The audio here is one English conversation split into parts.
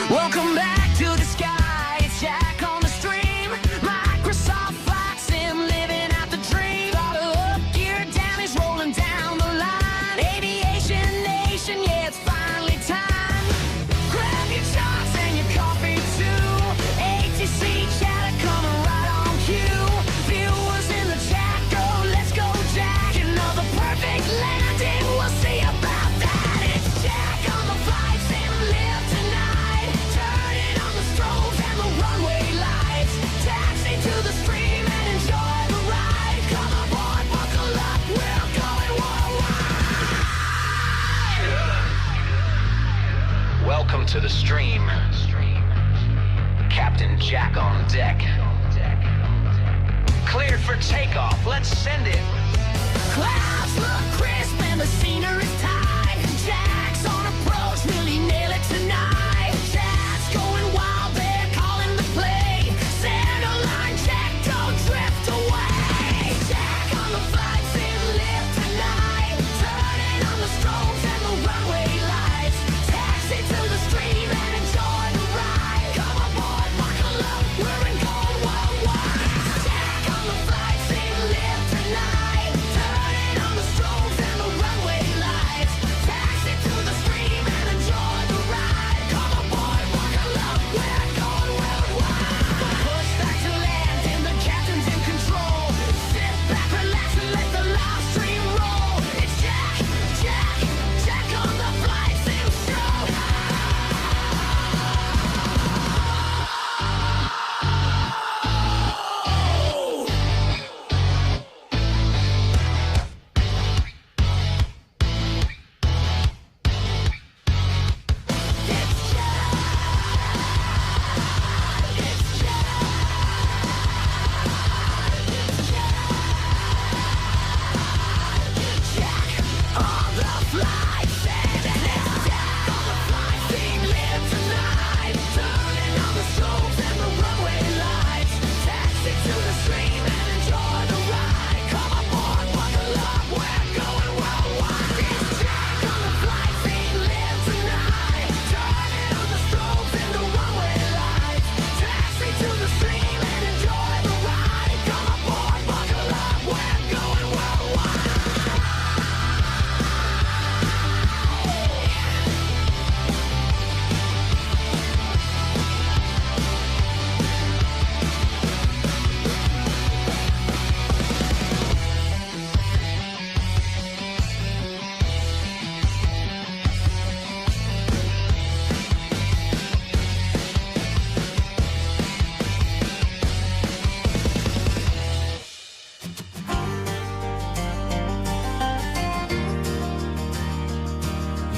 Welcome back to the sky, it's Jack on the stream. Microsoft Flight Sim, living out the dream. Throttle up, gear down, he's rolling down the line. Aviation nation, yeah, it's finally time. Grab your charts and your coffee too. ATC chatter coming right on cue. Viewers in the chat, go, let's go Jack. Another perfect landing, we'll see about that. It's Jack on the flight sim, live tonight. Turning on the strobes and the runway lights. Taxi to the stream and enjoy the ride. Come aboard, buckle up, we're going worldwide. Welcome to the stream. Captain Jack on deck. Cleared for takeoff, let's send it. Clouds look crisp and the scenery's tight. Jack's on approach, really nail it tonight. Jack's going wild, they're calling the play. Center line, Jack, don't drift away. Jack on the flight sim, live tonight. Turning on the strobes and the runway lights. Taxi to the stream and enjoy the ride. Come aboard, buckle up, we're going worldwide. Jack on the flight sim, live tonight. Turning on the strobes and the runway lights. Taxi to the stream and enjoy the ride. Come aboard, buckle up, we're going worldwide. Push back to land and the captain's in control. Sit back, relax and let the live stream roll. It's Jack, Jack, Jack on the flight sim show.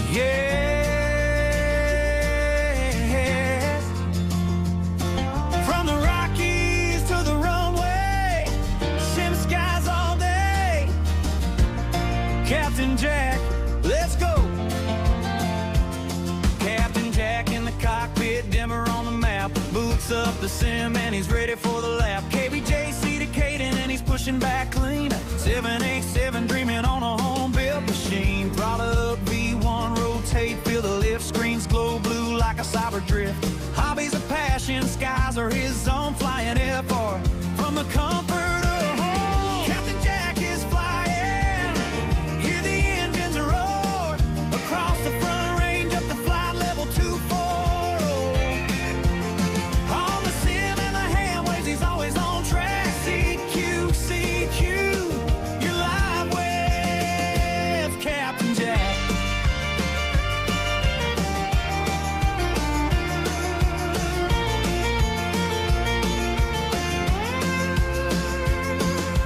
Yes. From the Rockies to the runway, sim skies all day. Captain Jack, let's go. Captain Jack in the cockpit, dimmer on the map. Boots up the sim and he's ready for the lap. KBJC to Caden and he's pushing back clean. 787 dreaming on a home-built machine. Throttle up, V1 rotate, feel the lift screens glow blue like a cyber drift. Hobbies a passion, skies are his zone, flying FR from the comfort of home. Captain Jack is flying, hear the engines roar across the front range up the flight level 240. On the sim and the ham waves, he's always on track. CQ, CQ, you're live with Captain Jack.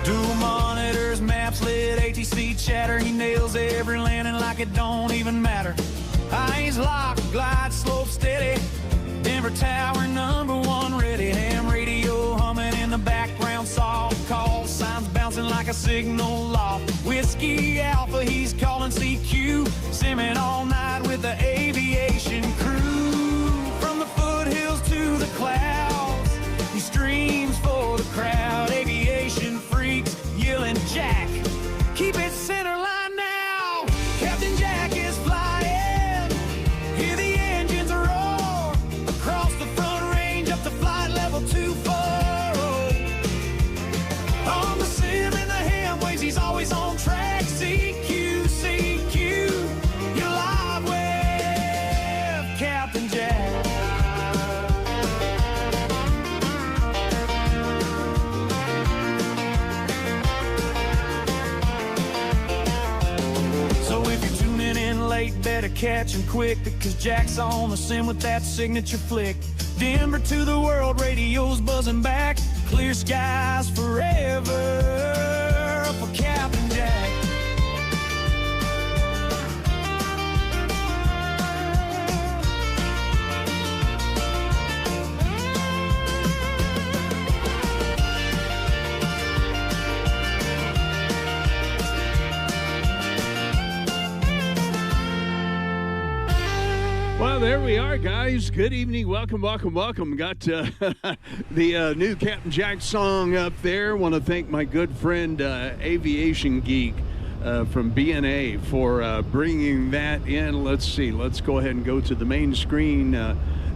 Dual monitors, maps lit, ATC chatter. He nails every landing like it don't even matter. Eyes locked, glide slope steady. Denver Tower #1 ready. Ham radio humming in the background. Soft call signs bouncing like a signal loft. Whiskey Alpha, he's calling CQ. Simming all night with the aviation crew. From the foothills to the clouds, he streams for the crowd. Aviation freaks yelling Jack, keep it center line now. Captain Jack is flying, hear the engines roar late, better catch him quick, because Jack's on the sim with that signature flick. Denver to the world, radio's buzzing back. Clear skies forever for Captain Jack. Well, there we are, guys. Good evening. Welcome, welcome, welcome. Got the new Captain Jack song up there. Want to thank my good friend Aviation Geek from BNA for bringing that in. Let's see. Let's go ahead and go to the main screen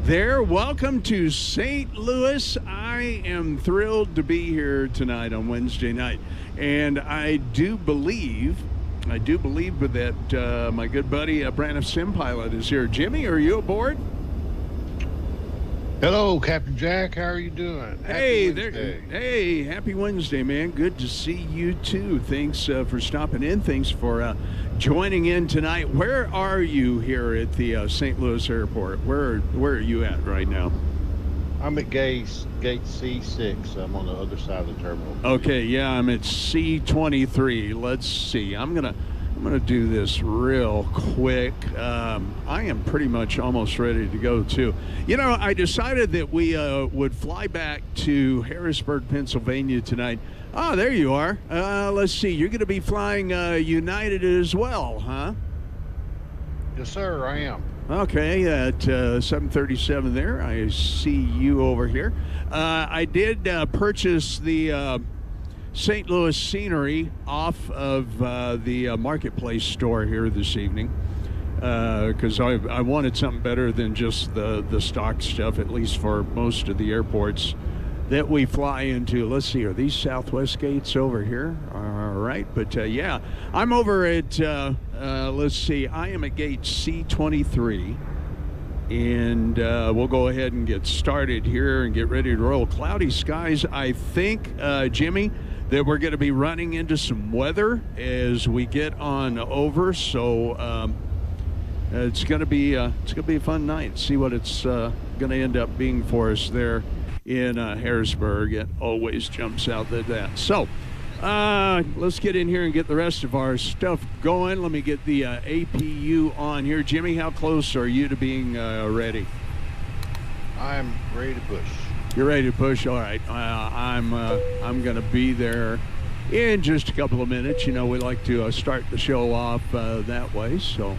there. Welcome to St. Louis. I am thrilled to be here tonight on Wednesday night. And I do believe that my good buddy Brandon Sim Pilot is here. Jimmy, are you aboard? Hello, Captain Jack. How are you doing? Hey there. Hey, happy Wednesday, man. Good to see you too. Thanks for stopping in. Thanks for joining in tonight. Where are you here at the St. Louis Airport? Where are you at right now? I'm at gate C6. I'm on the other side of the terminal. Okay, yeah, I'm at C23. Let's see. I'm gonna do this real quick. I am pretty much almost ready to go too. You know, I decided that we would fly back to Harrisburg, Pennsylvania tonight. Oh, there you are. Let's see. You're going to be flying United as well, huh? Yes, sir, I am. Okay, at 737 there. I see you over here. I did purchase the St. Louis scenery off of the Marketplace store here this evening because I wanted something better than just the stock stuff, at least for most of the airports that we fly into. Let's see, are these Southwest gates over here? All right, but yeah, I'm over at, let's see, I am at gate C23, and we'll go ahead and get started here and get ready to roll. Cloudy skies, I think, Jimmy, that we're going to be running into some weather as we get on over, so it's going to be a fun night. See what it's going to end up being for us there in Harrisburg. It always jumps out at that. So let's get in here and get the rest of our stuff going. Let me get the APU on here. Jimmy, how close are you to being ready? I'm ready to push. You're ready to push? All right. I'm going to be there in just a couple of minutes. You know, we like to start the show off that way. So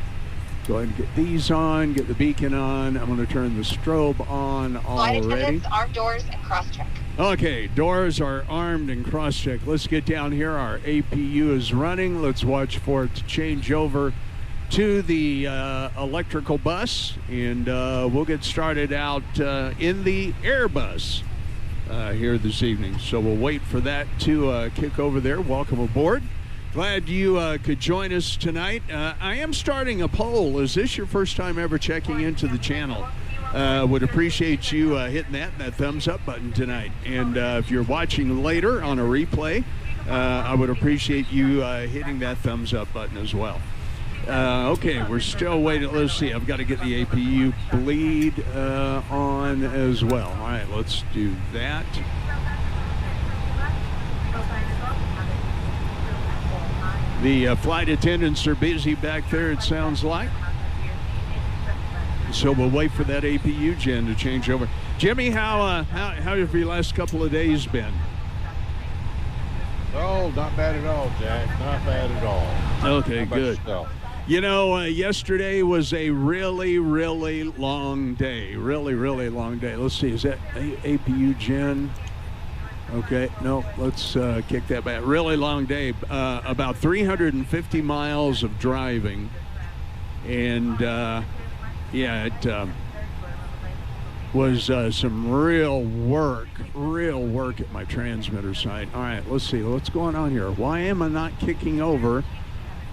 go ahead and get these on, get the beacon on. I'm going to turn the strobe on already. Flight attendants, armed doors, and cross-check. Okay, doors are armed and cross-check. Let's get down here. Our APU is running. Let's watch for it to change over to the electrical bus, and we'll get started out in the Airbus here this evening. So we'll wait for that to kick over there. Welcome aboard. Glad you could join us tonight. I am starting a poll. Is this your first time ever checking into the channel? Would appreciate you hitting that thumbs up button tonight. And if you're watching later on a replay, I would appreciate you hitting that thumbs up button as well. Okay, we're still waiting. Let's see. I've got to get the APU bleed on as well. All right, let's do that. The flight attendants are busy back there, it sounds like. So we'll wait for that APU gen to change over. Jimmy, how have your last couple of days been? Oh, not bad at all, Jack. Not bad at all. Okay, good. You know, yesterday was a really, really long day. Really, really long day. Let's see, is that APU gen? Okay, no, let's kick that back. Really long day, about 350 miles of driving. And, yeah, it was some real work at my transmitter site. All right, let's see, what's going on here? Why am I not kicking over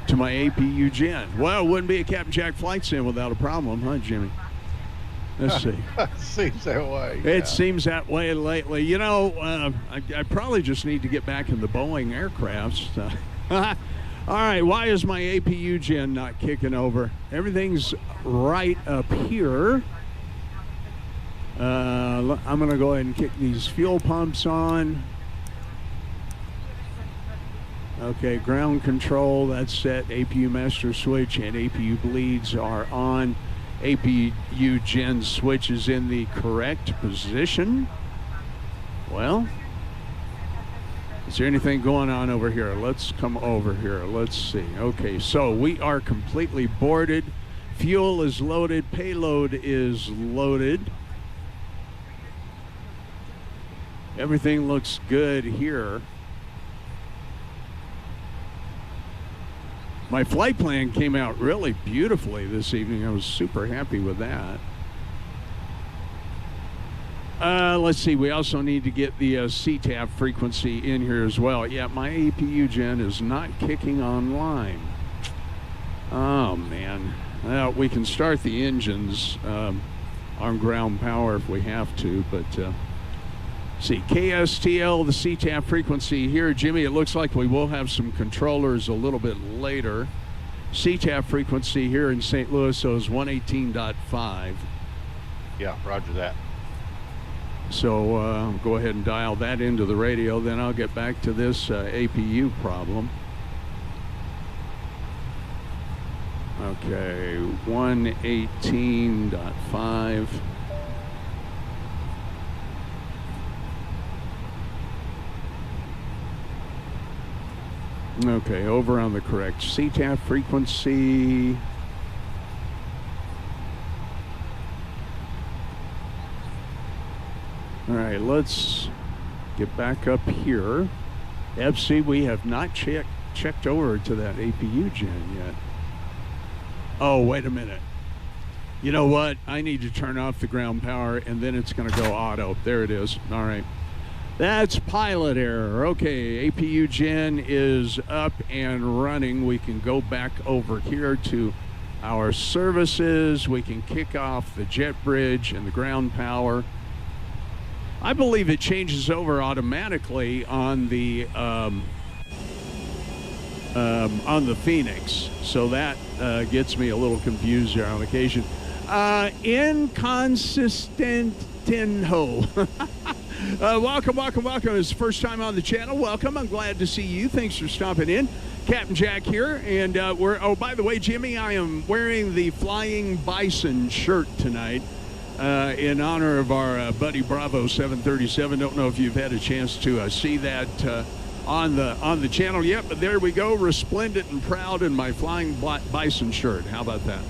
to my APU gen? Well, it wouldn't be a Captain Jack flight sim without a problem, huh, Jimmy? Let's see. Seems that way. It yeah. seems that way lately. You know, I probably just need to get back in the Boeing aircrafts. All right, why is my APU gen not kicking over? Everything's right up here. I'm going to go ahead and kick these fuel pumps on. Okay, ground control, that's set. APU master switch and APU bleeds are on. APU gen switch is in the correct position. Well, is there anything going on over here? Let's come over here. Let's see. Okay, so we are completely boarded. Fuel is loaded. Payload is loaded. Everything looks good here. My flight plan came out really beautifully this evening. I was super happy with that. Let's see. We also need to get the CTAP frequency in here as well. Yeah, my APU gen is not kicking online. Oh, man. Well, we can start the engines on ground power if we have to, but see, KSTL, the CTAP frequency here. Jimmy, it looks like we will have some controllers a little bit later. CTAP frequency here in St. Louis, so is 118.5. Yeah, roger that. So go ahead and dial that into the radio, then I'll get back to this APU problem. Okay, 118.5. Okay, over on the correct CTAP frequency. All right, let's get back up here. FC, we have not checked over to that APU gen yet. Oh, wait a minute. You know what? I need to turn off the ground power, and then it's going to go auto. There it is. All right. That's pilot error. Okay, APU gen is up and running. We can go back over here to our services. We can kick off the jet bridge and the ground power. I believe it changes over automatically on the Phoenix, so that gets me a little confused here on occasion. Inconsistento. Welcome. It's the first time on the channel. Welcome. I'm glad to see you. Thanks for stopping in. Captain Jack here, and oh, by the way, Jimmy, I am wearing the Flying Bison shirt tonight. In honor of our buddy Bravo 737. Don't know if you've had a chance to see that on the channel yet, but there we go, resplendent and proud in my Flying Bison shirt. How about that?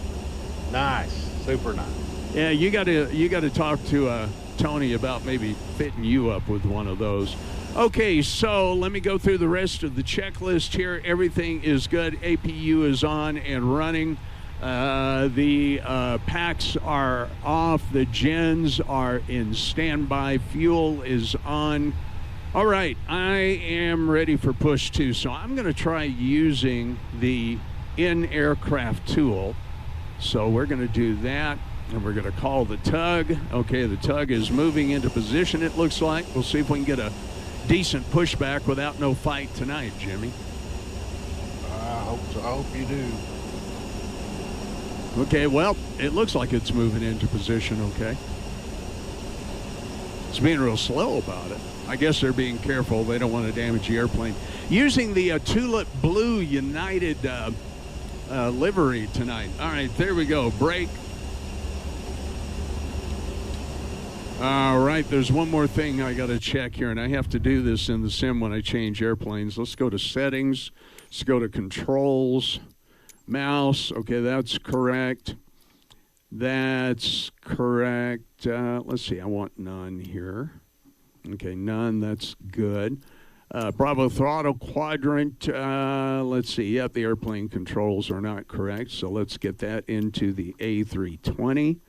Nice, super nice. Yeah, you got to talk to Tony about maybe fitting you up with one of those. Okay, so let me go through the rest of the checklist here. Everything is good. APU is on and running. The packs are off. The gens are in standby. Fuel is on. All right, I am ready for push 2. So I'm going to try using the in-aircraft tool. So we're going to do that, and we're going to call the tug. Okay, the tug is moving into position, it looks like. We'll see if we can get a decent pushback without no fight tonight, Jimmy. I hope so. I hope you do. Okay, well, it looks like it's moving into position, okay. It's being real slow about it. I guess they're being careful. They don't want to damage the airplane. Using the Tulip Blue United livery tonight. All right, there we go. Brake. All right, there's one more thing I got to check here, and I have to do this in the sim when I change airplanes. Let's go to settings. Let's go to controls. Mouse, okay, that's correct. That's correct. Let's see, I want none here. Okay, none, that's good. Bravo throttle quadrant, let's see, yep, the airplane controls are not correct, so let's get that into the A320.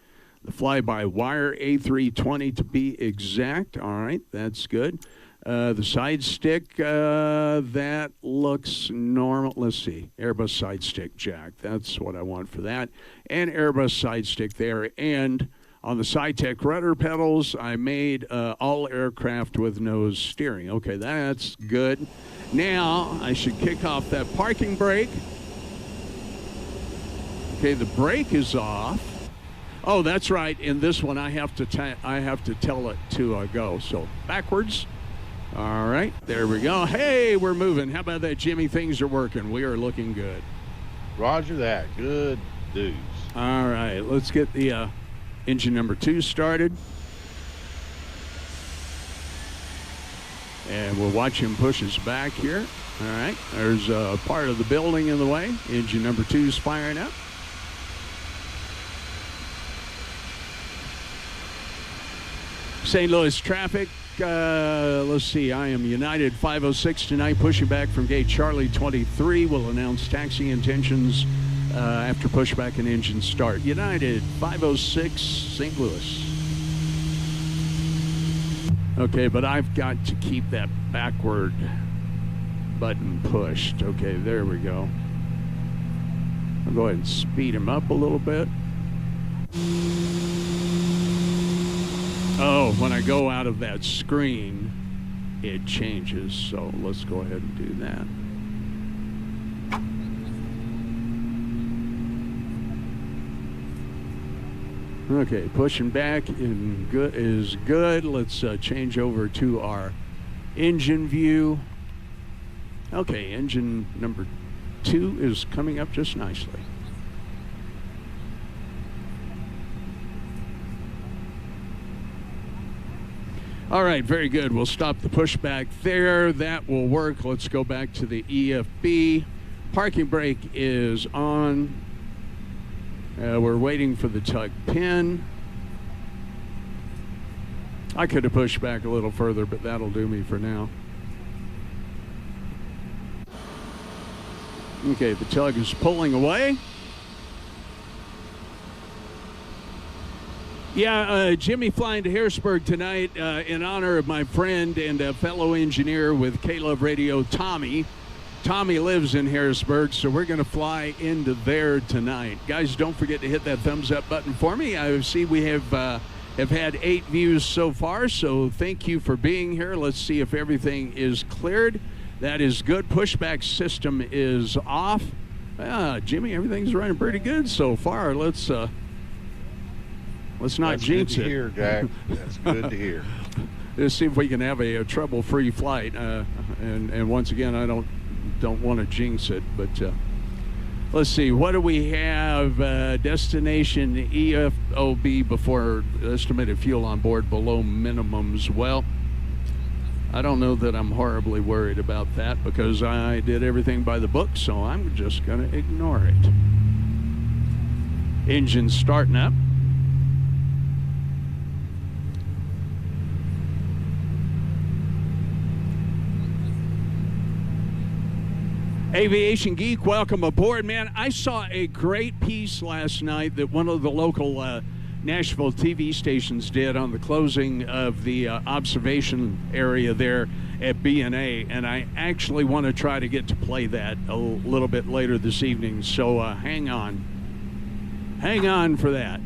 The fly-by-wire A320 to be exact. All right, that's good. The side stick, that looks normal. Let's see, Airbus side stick jack. That's what I want for that. And Airbus side stick there. And On the SciTech rudder pedals, I made all aircraft with nose steering. Okay, that's good. Now I should kick off that parking brake. Okay, the brake is off. Oh, that's right. In this one, I have to tell it to go. So backwards. All right, there we go. Hey, we're moving. How about that, Jimmy? Things are working. We are looking good. Roger that. Good news. All right, let's get the engine number 2 started. And we'll watch him push us back here. All right, there's a part of the building in the way. Engine number 2 is firing up. St. Louis traffic. Let's see, I am United 506 tonight, pushing back from gate Charlie 23. We'll announce taxi intentions after pushback and engine start. United 506 St. Louis. Okay, but I've got to keep that backward button pushed. Okay, there we go. I'll go ahead and speed him up a little bit. Oh, when I go out of that screen, it changes. So let's go ahead and do that. Okay, pushing back is good. Let's change over to our engine view. Okay, engine number 2 is coming up just nicely. All right, very good. We'll stop the pushback there. That will work. Let's go back to the EFB. Parking brake is on. We're waiting for the tug pin. I could have pushed back a little further, but that'll do me for now. Okay, the tug is pulling away. Yeah, Jimmy flying to Harrisburg tonight in honor of my friend and fellow engineer with K-Love Radio, Tommy. Tommy lives in Harrisburg, so we're going to fly into there tonight. Guys, don't forget to hit that thumbs up button for me. I see we have had 8 views so far, so thank you for being here. Let's see if everything is cleared. That is good. Pushback system is off. Jimmy, everything's running pretty good so far. Let's not jinx it. That's good to hear, Jack. That's good to hear. Let's see if we can have a trouble-free flight. And once again, I don't want to jinx it, but let's see. What do we have? Destination EFOB before estimated fuel on board below minimums. Well, I don't know that I'm horribly worried about that because I did everything by the book, so I'm just going to ignore it. Engine starting up. Aviation Geek, welcome aboard, man. I saw a great piece last night that one of the local Nashville TV stations did on the closing of the observation area there at BNA, and I actually want to try to get to play that a little bit later this evening, so hang on for that.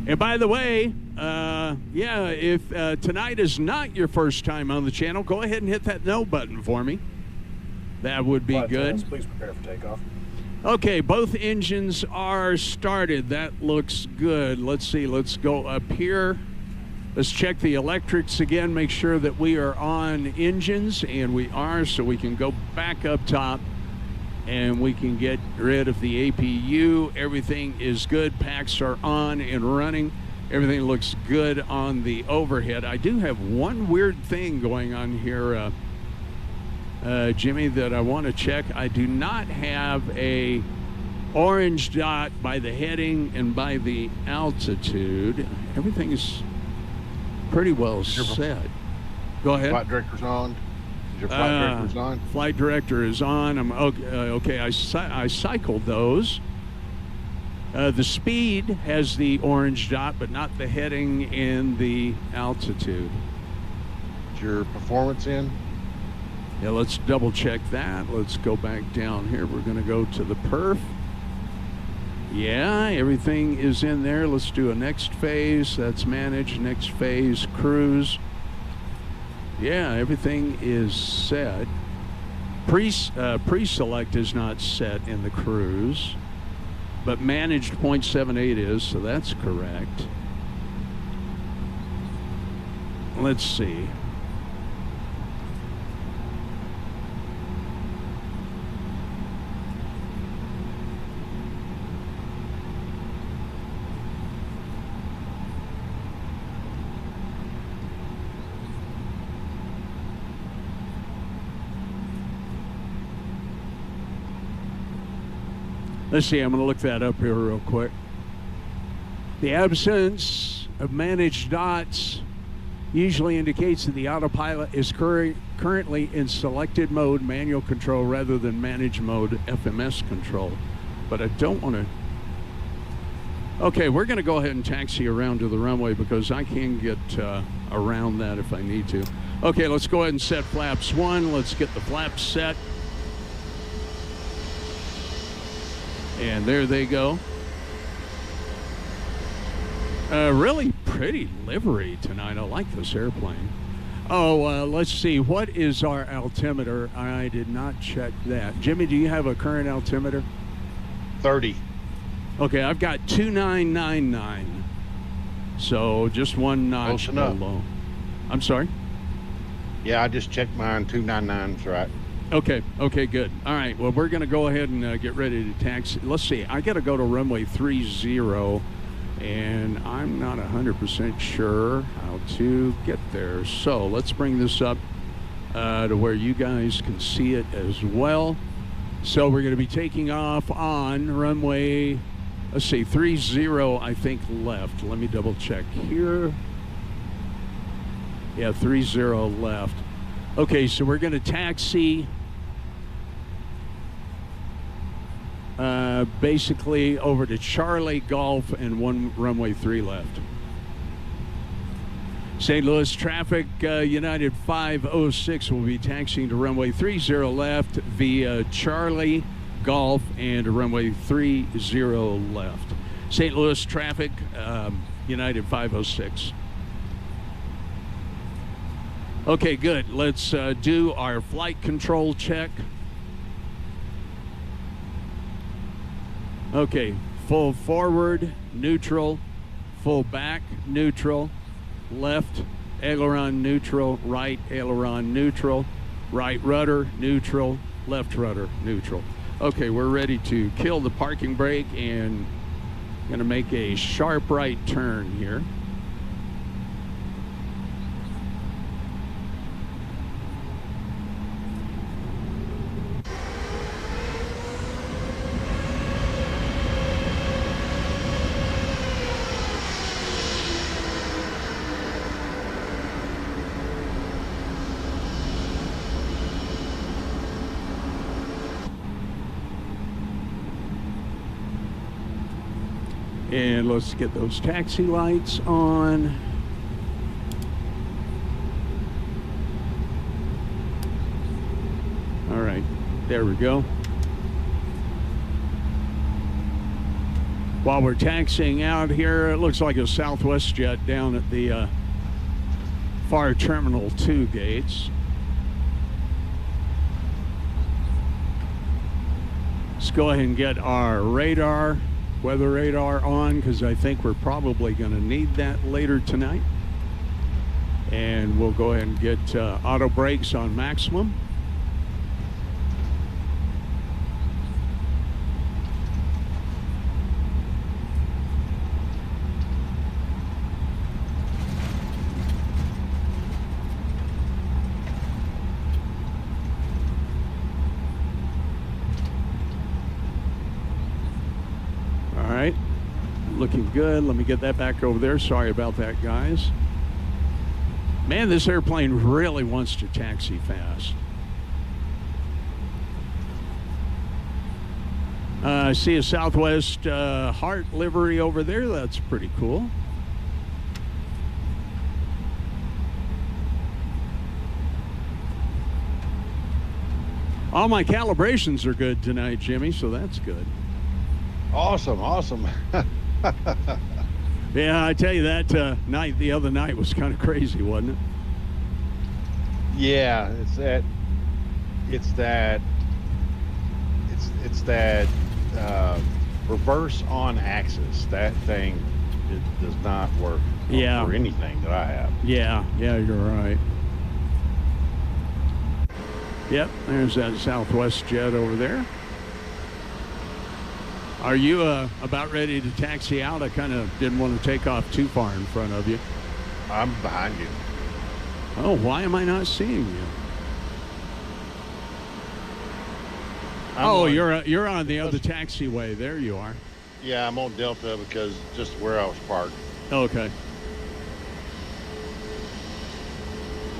And by the way, yeah, if tonight is not your first time on the channel, go ahead and hit that no button for me. That would be good. Please prepare for takeoff. Okay, both engines are started. That looks good. Let's see. Let's go up here. Let's check the electrics again, make sure that we are on engines, and we are, so we can go back up top and we can get rid of the APU. Everything is good. Packs are on and running. Everything looks good on the overhead. I do have one weird thing going on here, Jimmy, that I want to check. I do not have a orange dot by the heading and by the altitude. Everything is pretty well set. Go ahead. Flight director's on. Is your flight director's on? Flight director is on. I'm okay. I cycled those. The speed has the orange dot, but not the heading and the altitude. Is your performance in? Yeah, let's double check that. Let's go back down here. We're going to go to the perf. Yeah, everything is in there. Let's do a next phase. That's manage. Next phase, cruise. Yeah, everything is set. Pre-select is not set in the cruise, but managed 0.78 is, so that's correct. Let's see. Let's see, I'm going to look that up here real quick. The absence of managed dots usually indicates that the autopilot is currently in selected mode, manual control, rather than managed mode, FMS control. But I don't want to... Okay, we're going to go ahead and taxi around to the runway because I can get around that if I need to. Okay, let's go ahead and set flaps 1. Let's get the flaps set. And there they go. Really pretty livery tonight. I like this airplane. Oh, let's see. What is our altimeter? I did not check that. Jimmy, do you have a current altimeter? 30. Okay, I've got 2999. So just one notch below. I'm sorry? Yeah, I just checked mine. 299's right. Okay, good. All right, well, we're going to go ahead and get ready to taxi. Let's see, I got to go to runway 30, and I'm not 100% sure how to get there. So let's bring this up to where you guys can see it as well. So we're going to be taking off on runway, let's see, 30, I think, left. Let me double check here. Yeah, 30 left. Okay, so we're going to taxi basically over to Charlie, Golf, and runway 3 left. St. Louis traffic, United 506 will be taxiing to runway 30 left via Charlie, Golf, and runway 30 left. St. Louis traffic, United 506. Okay, good. Let's do our flight control check. Okay, full forward, neutral, full back, neutral, left aileron, neutral, right aileron, neutral, right rudder, neutral, left rudder, neutral. Okay, we're ready to kill the parking brake and gonna make a sharp right turn here. And let's get those taxi lights on. All right, there we go. While we're taxiing out here, it looks like a Southwest jet down at the far Terminal 2 gates. Let's go ahead and get our radar. Weather radar on, because I think we're probably going to need that later tonight. And we'll go ahead and get auto brakes on maximum. Looking good. Let me get that back over there. Sorry about that, guys. Man, this airplane really wants to taxi fast. I see a Southwest Heart livery over there. That's pretty cool. All my calibrations are good tonight, Jimmy, so that's good. Awesome, awesome. Yeah, I tell you that the other night was kind of crazy, wasn't it? Yeah, it's that reverse on axis. That thing, it does not work Yeah. for anything that I have. Yeah, you're right. Yep, there's that Southwest jet over there. Are you about ready to taxi out? I kind of didn't want to take off too far in front of you. I'm behind you. Oh, why am I not seeing you? You're on the other taxiway. There you are. Yeah, I'm on Delta because just where I was parked. Okay.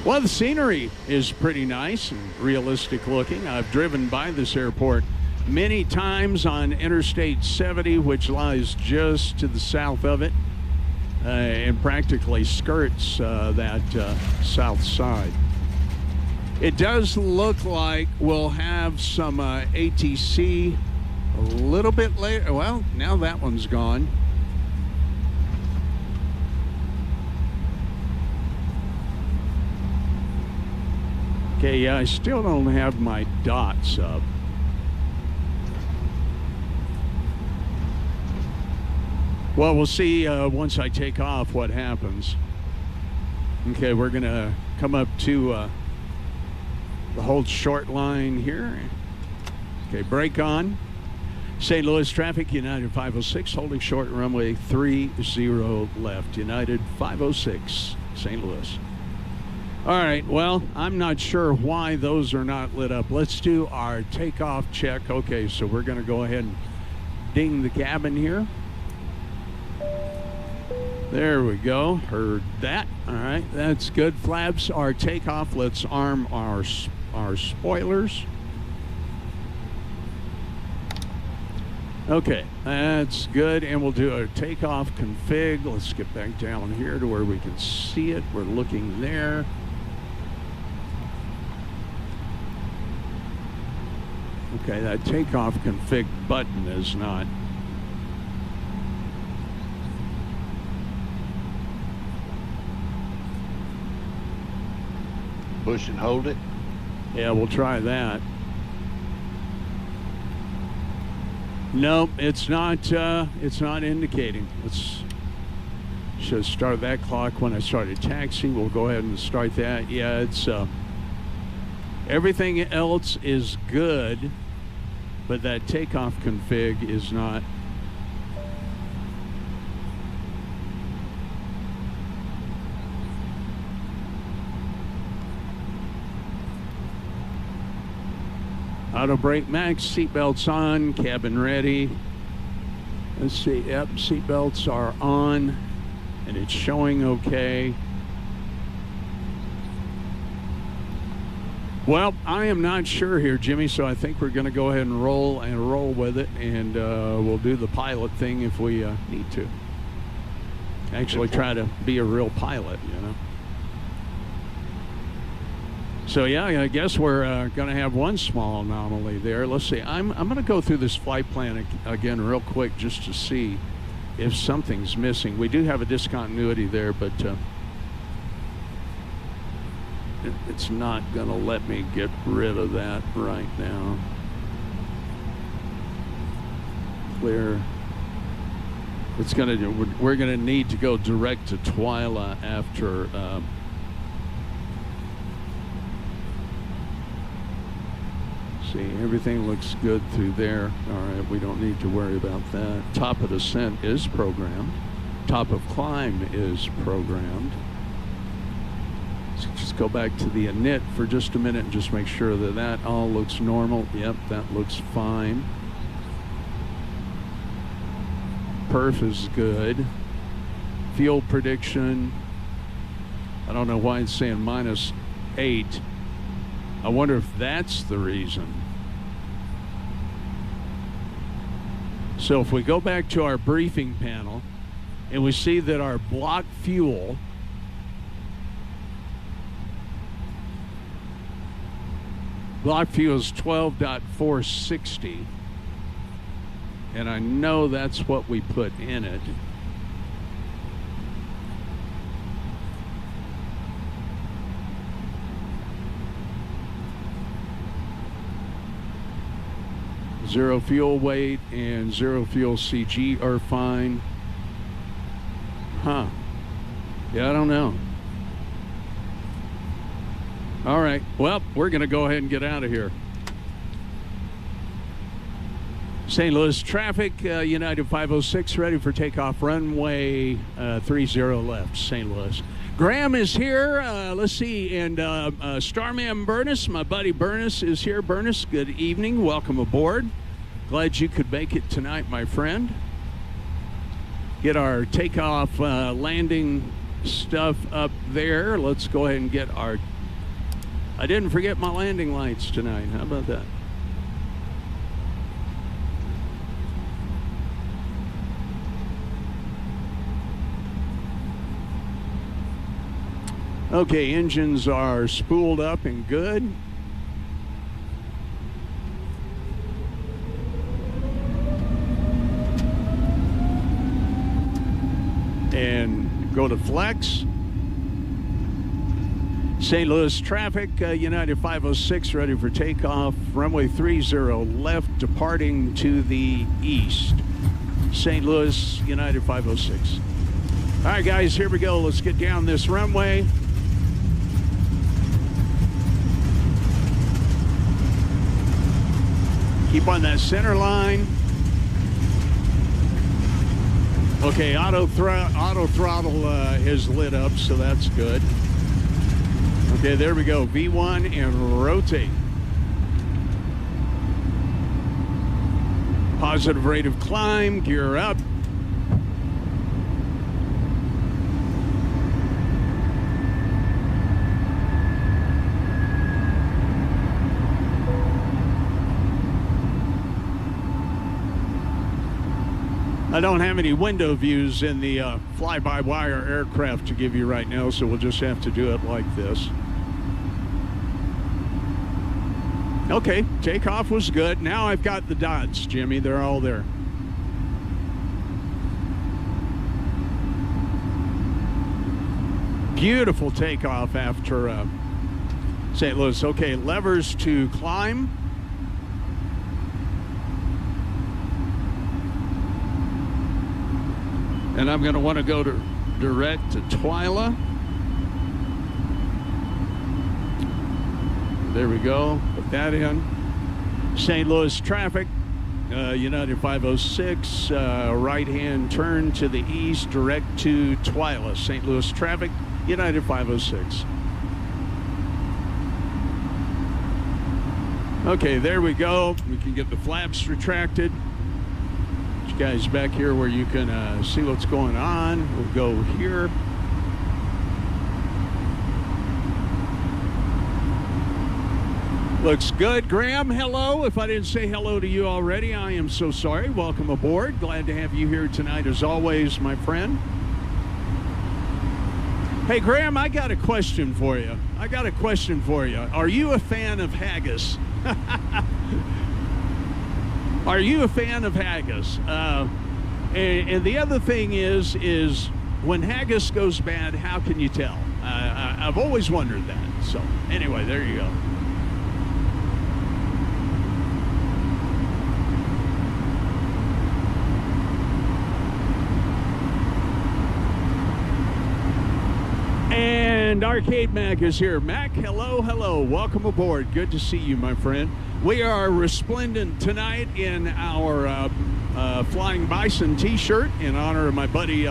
Well, the scenery is pretty nice and realistic looking. I've driven by this airport many times on Interstate 70, which lies just to the south of it, and practically skirts that south side. It does look like we'll have some ATC a little bit later. Well, now that one's gone. Okay, yeah, I still don't have my dots up. Well, we'll see once I take off what happens. Okay, we're going to come up to the hold short line here. Okay, brake on. St. Louis traffic, United 506, holding short runway 30 left. United 506, St. Louis. All right, well, I'm not sure why those are not lit up. Let's do our takeoff check. Okay, so we're going to go ahead and ding the cabin here. There we go. Heard that. All right, that's good. Flaps are takeoff. Let's arm our spoilers. Okay, that's good. And we'll do a takeoff config. Let's get back down here to where we can see it. We're looking there. Okay, that takeoff config button is not. Push and hold it. Yeah, we'll try that. Nope, it's not indicating. Should start that clock when I started taxiing. We'll go ahead and start that. Yeah, it's everything else is good, but that takeoff config is not. Auto brake max, seatbelts on, cabin ready. Let's see, yep, seatbelts are on, and it's showing okay. Well, I am not sure here, Jimmy, so I think we're going to go ahead and roll with it, and we'll do the pilot thing if we need to. Actually try to be a real pilot, you know. So yeah, I guess we're going to have one small anomaly there. Let's see. I'm going to go through this flight plan again real quick just to see if something's missing. We do have a discontinuity there, but it's not going to let me get rid of that right now. Clear. It's going to. We're going to need to go direct to Twyla after. See, everything looks good through there. All right, we don't need to worry about that. Top of descent is programmed. Top of climb is programmed. So just go back to the init for just a minute and just make sure that that all looks normal. Yep, that looks fine. Perf is good. Fuel prediction. I don't know why it's saying -8. I wonder if that's the reason. So if we go back to our briefing panel and we see that our block fuel is 12.460. And I know that's what we put in it. Zero fuel weight and zero fuel CG are fine. Huh. Yeah, I don't know. All right. Well, we're going to go ahead and get out of here. St. Louis traffic, United 506, ready for takeoff, runway 30 left, St. Louis. Graham is here, let's see, and Starman Burness, my buddy Burness is here. Burness, good evening, welcome aboard. Glad you could make it tonight, my friend. Get our takeoff landing stuff up there. Let's go ahead and get our... I didn't forget my landing lights tonight. How about that? Okay, engines are spooled up and good. And go to flex. St. Louis traffic, United 506, ready for takeoff. Runway 30 left, departing to the east. St. Louis, United 506. All right, guys, here we go. Let's get down this runway. Keep on that center line. Okay, auto throttle is lit up, so that's good. Okay, there we go. V1 and rotate. Positive rate of climb, gear up. I don't have any window views in the fly-by-wire aircraft to give you right now, so we'll just have to do it like this. Okay, takeoff was good. Now I've got the dots, Jimmy. They're all there. Beautiful takeoff after St. Louis. Okay, levers to climb. And I'm going to want to go to direct to Twyla. There we go. Put that in. St. Louis traffic, United 506, right-hand turn to the east, direct to Twyla. St. Louis traffic, United 506. Okay, there we go. We can get the flaps retracted. You guys back here where you can see what's going on. We'll go here. Looks good. Graham, hello. If I didn't say hello to you already, I am so sorry. Welcome aboard. Glad to have you here tonight as always, my friend. Hey, Graham, I got a question for you. Are you a fan of haggis? Are you a fan of haggis? And the other thing is when haggis goes bad, how can you tell? I've always wondered that. So anyway, there you go. And Arcade Mac is here. Mac, hello, hello. Welcome aboard. Good to see you, my friend. We are resplendent tonight in our Flying Bison t-shirt in honor of my buddy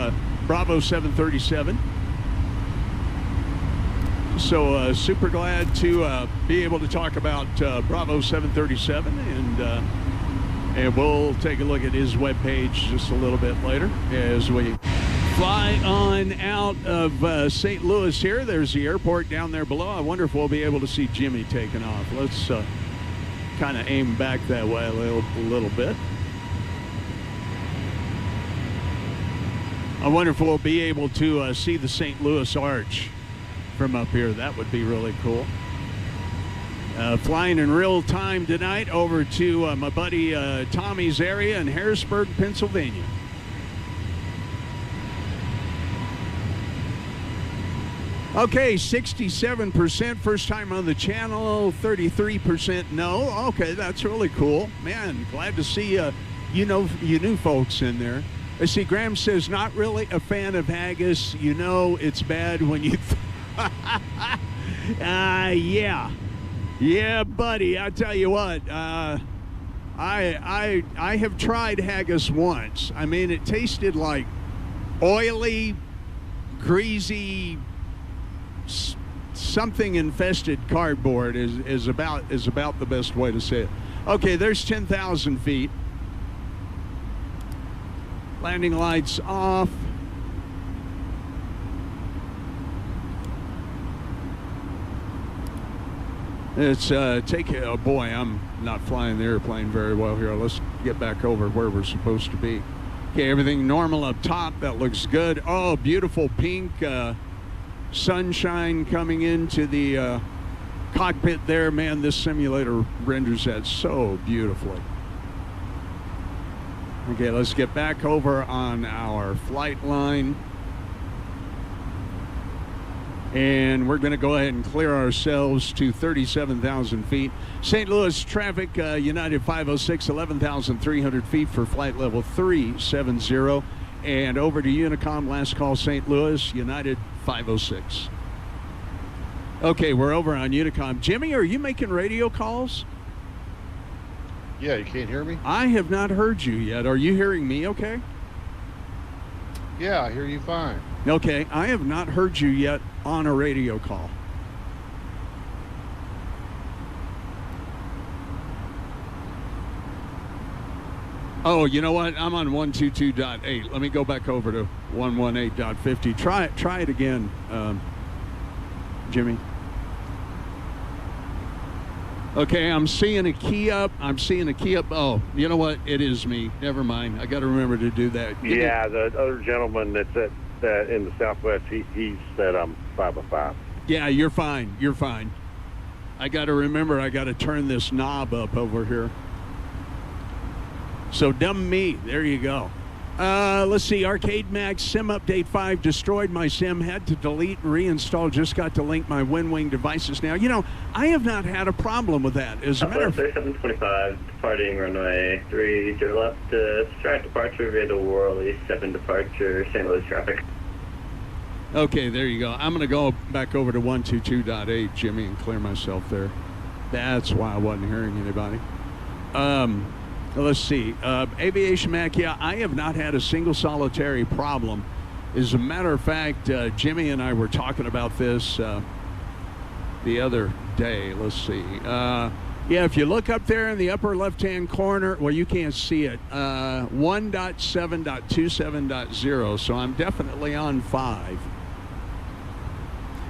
Bravo 737. So super glad to be able to talk about Bravo 737, and we'll take a look at his webpage just a little bit later as we fly on out of St. Louis here. There's the airport down there below. I wonder if we'll be able to see Jimmy taking off. Let's kind of aim back that way a little bit. I wonder if we'll be able to see the St. Louis Arch from up here. That would be really cool. Flying in real time tonight over to my buddy Tommy's area in Harrisburg, Pennsylvania. Okay, 67% first time on the channel, 33% no. Okay, that's really cool. Man, glad to see you new folks in there. I see Graham says, not really a fan of haggis. You know it's bad when you... Yeah. Yeah, buddy, I tell you what, I have tried haggis once. I mean, it tasted like oily, greasy... something infested cardboard is about the best way to say it. Okay, there's 10,000 feet. Landing lights off. It's oh boy, I'm not flying the airplane very well here. Let's get back over where we're supposed to be. Okay, everything normal up top. That looks good. Oh, beautiful pink sunshine coming into the cockpit there. Man, this simulator renders that so beautifully. Okay, let's get back over on our flight line. And we're going to go ahead and clear ourselves to 37,000 feet. St. Louis traffic, United 506, 11,300 feet for flight level 370. And over to Unicom, last call St. Louis, United 506. Okay, we're over on Unicom. Jimmy, are you making radio calls? Yeah, you can't hear me? I have not heard you yet. Are you hearing me okay? Yeah, I hear you fine. Okay, I have not heard you yet on a radio call. Oh, you know what? I'm on 122.8. Let me go back over to 118.50. Try it again, Jimmy. Okay, I'm seeing a key up. Oh, you know what? It is me. Never mind. I got to remember to do that. Yeah, the other gentleman that's in the Southwest, he said I'm 505. Yeah, you're fine. You're fine. I got to remember I got to turn this knob up over here. So dumb me. There you go. Let's see. Arcade Max Sim Update 5 destroyed my sim. Had to delete and reinstall. Just got to link my WinWing devices now. You know, I have not had a problem with that. As a matter of 3725, departing runway 30 left, strike departure via the Worley 7 departure, St. Louis traffic. Okay, there you go. I'm going to go back over to 122.8, Jimmy, and clear myself there. That's why I wasn't hearing anybody. Let's see. Aviation Mac, yeah, I have not had a single solitary problem. As a matter of fact, Jimmy and I were talking about this the other day. Let's see. Yeah, if you look up there in the upper left-hand corner, well, you can't see it, 1.7.27.0, so I'm definitely on 5.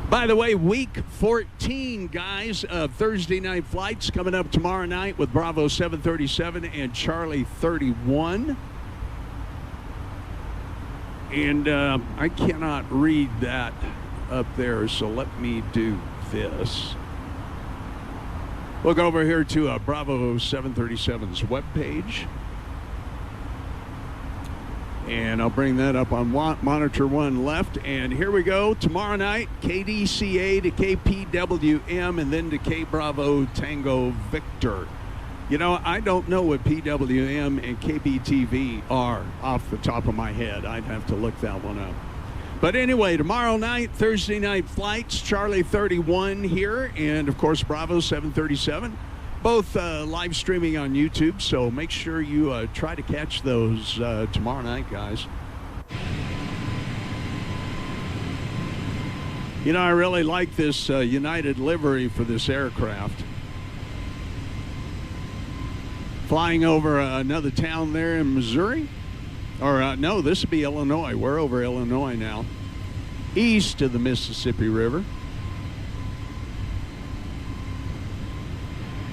By the way, week 14, guys, Thursday night flights coming up tomorrow night with Bravo 737 and Charlie 31. And I cannot read that up there, so let me do this. Look over here to Bravo 737's webpage. And I'll bring that up on monitor 1 left. And here we go. Tomorrow night, KDCA to KPWM and then to K Bravo Tango Victor. You know, I don't know what PWM and KBTV are off the top of my head. I'd have to look that one up. But anyway, tomorrow night, Thursday night flights, Charlie 31 here, and of course, Bravo 737. Both live streaming on YouTube, so make sure you try to catch those tomorrow night, guys. You know, I really like this United livery for this aircraft. Flying over another town there in Missouri. Or, no, this would be Illinois. We're over Illinois now. East of the Mississippi River.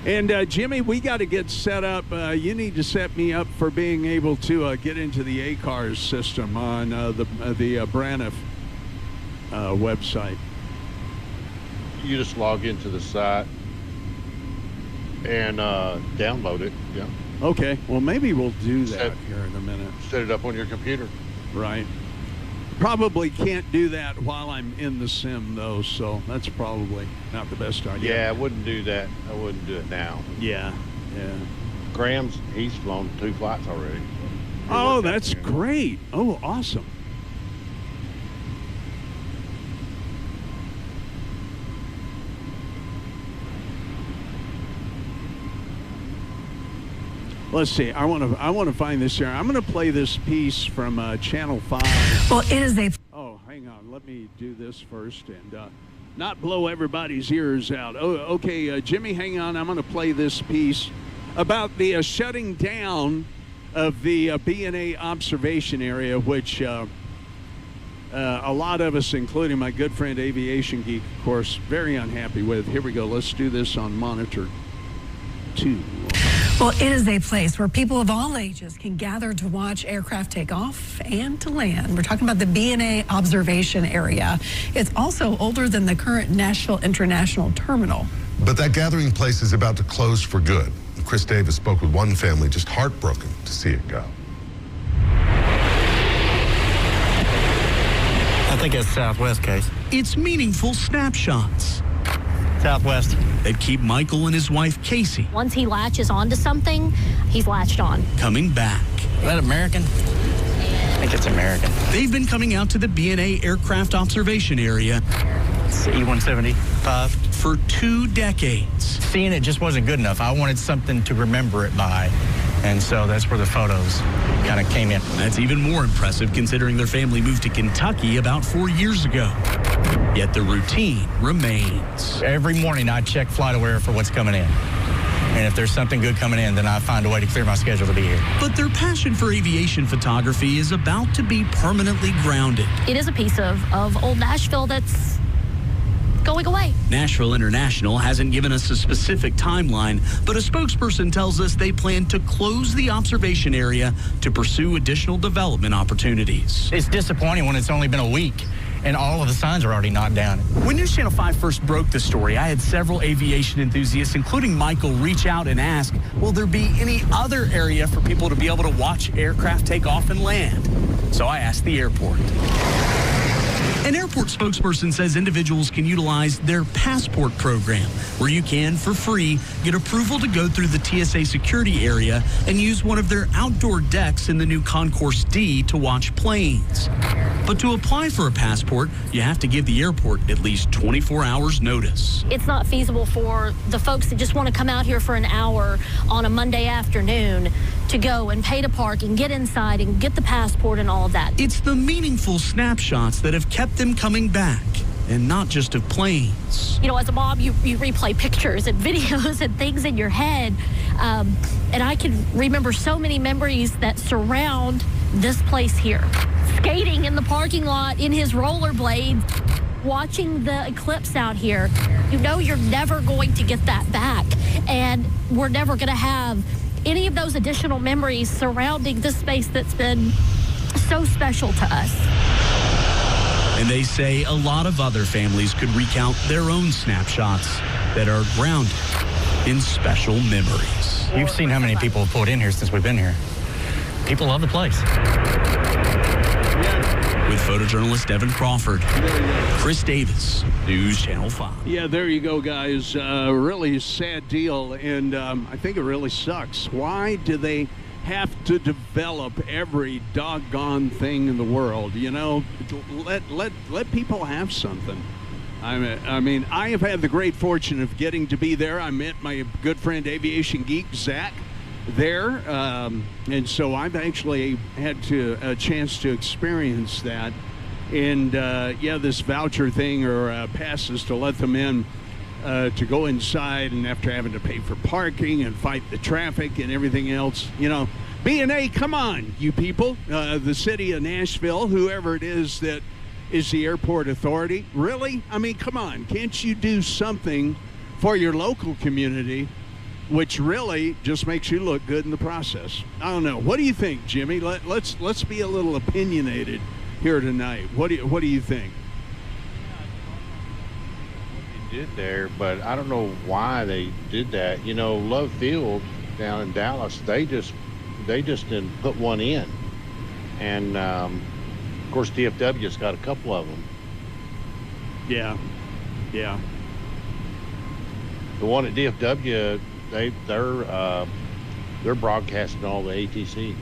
And Jimmy, we got to get set up. You need to set me up for being able to get into the ACARS system on the Braniff website. You just log into the site and download it. Yeah. Okay. Well, maybe we'll do that here in a minute. Set it up on your computer. Right. Probably can't do that while I'm in the sim, though, so that's probably not the best idea. Yeah, I wouldn't do that. I wouldn't do it now. Yeah. Graham's, he's flown 2 flights already. Oh, that's great. Oh, awesome. Let's see. I want to find this here. I'm going to play this piece from Channel 5. Well, it is a... Oh, hang on. Let me do this first and not blow everybody's ears out. Oh, okay, Jimmy, hang on. I'm going to play this piece about the shutting down of the BNA observation area, which a lot of us, including my good friend Aviation Geek, of course, very unhappy with. Here we go. Let's do this on monitor 2. Well, it is a place where people of all ages can gather to watch aircraft take off and to land. We're talking about the BNA observation area. It's also older than the current Nashville International Terminal. But that gathering place is about to close for good. Chris Davis spoke with one family just heartbroken to see it go. I think it's Southwest case. It's meaningful snapshots Southwest. that keep Michael and his wife, Casey, Once he latches onto something, he's latched on. coming back. Is that American? I think it's American. They've been coming out to the BNA aircraft observation area It's E-175. for 2 decades. Seeing it just wasn't good enough. I wanted something to remember it by. And so that's where the photos kind of came in. That's even more impressive considering their family moved to Kentucky about 4 years ago. Yet the routine remains. Every morning I check FlightAware for what's coming in. And if there's something good coming in, then I find a way to clear my schedule to be here. But their passion for aviation photography is about to be permanently grounded. It is a piece of old Nashville that's going away. Nashville International hasn't given us a specific timeline, but a spokesperson tells us they plan to close the observation area to pursue additional development opportunities. It's disappointing when it's only been a week and all of the signs are already knocked down. When News Channel 5 first broke the story, I had several aviation enthusiasts, including Michael, reach out and ask, will there be any other area for people to be able to watch aircraft take off and land? So I asked the airport. An airport spokesperson says individuals can utilize their passport program, where you can, for free, get approval to go through the TSA security area and use one of their outdoor decks in the new Concourse D to watch planes. But to apply for a passport, you have to give the airport at least 24 hours notice. It's not feasible for the folks that just want to come out here for an hour on a Monday afternoon to go and pay to park and get inside and get the passport and all of that. It's the meaningful snapshots that have kept them coming back, and not just of planes. You know, as a mom, you replay pictures and videos and things in your head. And I can remember so many memories that surround this place here. Skating in the parking lot in his rollerblades, watching the eclipse out here. You know you're never going to get that back. And we're never going to have any of those additional memories surrounding this space that's been so special to us. And they say a lot of other families could recount their own snapshots that are grounded in special memories. You've seen how many people have pulled in here since we've been here. People love the place. With photojournalist Devin Crawford, Chris Davis, News Channel 5. Yeah, there you go, guys. Really sad deal, and I think it really sucks. Why do they have to develop every doggone thing in the world? You know, let people have something. I mean, I have had the great fortune of getting to be there. I met my good friend Aviation Geek Zach there, and so I've actually had a chance to experience that. And yeah, this voucher thing or passes to let them in to go inside, and after having to pay for parking and fight the traffic and everything else, you know, BNA, come on, you people, the city of Nashville, whoever it is that is the airport authority, really? I mean, come on, can't you do something for your local community, which really just makes you look good in the process? I don't know. What do you think, Jimmy? Let's be a little opinionated here tonight. What do you think? did there, but I don't know why they did that. You know, Love Field down in Dallas, they just didn't put one in, and of course DFW's got a couple of them. Yeah. The one at DFW, they're broadcasting all the ATC.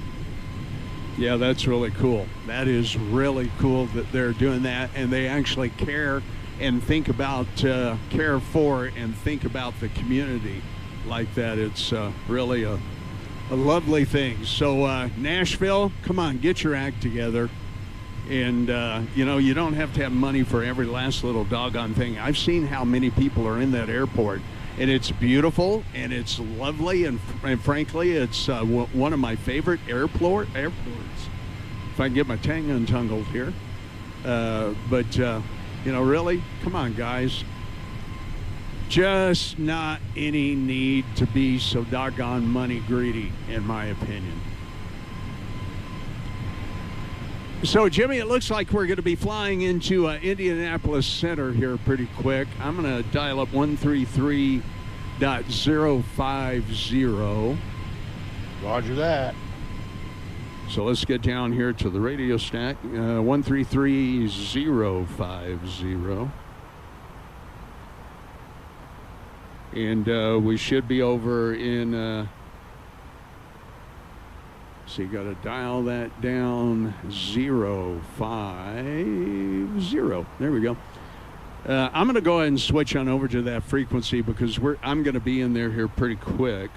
Yeah, that's really cool. That is really cool that they're doing that, and they actually care and think about, care for and think about the community like that. It's really a lovely thing. So Nashville, come on, get your act together. And, you know, you don't have to have money for every last little doggone thing. I've seen how many people are in that airport, and it's beautiful, and it's lovely, and frankly, it's one of my favorite airports. If I can get my tongue untangled here. But, you know, really, come on, guys. Just not any need to be so doggone money greedy, in my opinion. So, Jimmy, it looks like we're going to be flying into Indianapolis Center here pretty quick. I'm going to dial up 133.050. Roger that. So let's get down here to the radio stack, 133.050. And we should be over in... so you got to dial that down, 050. There we go. I'm going to go ahead and switch on over to that frequency because I'm going to be in there here pretty quick.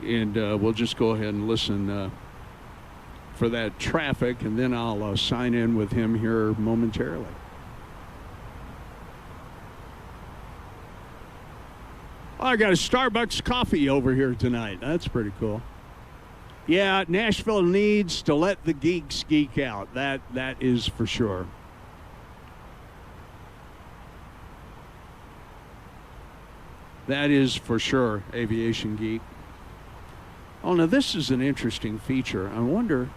And we'll just go ahead and listen for that traffic, and then I'll sign in with him here momentarily. Oh, I got a Starbucks coffee over here tonight. That's pretty cool. Yeah, Nashville needs to let the geeks geek out. That is for sure. That is for sure, Aviation Geek. Oh, now this is an interesting feature. I wonder...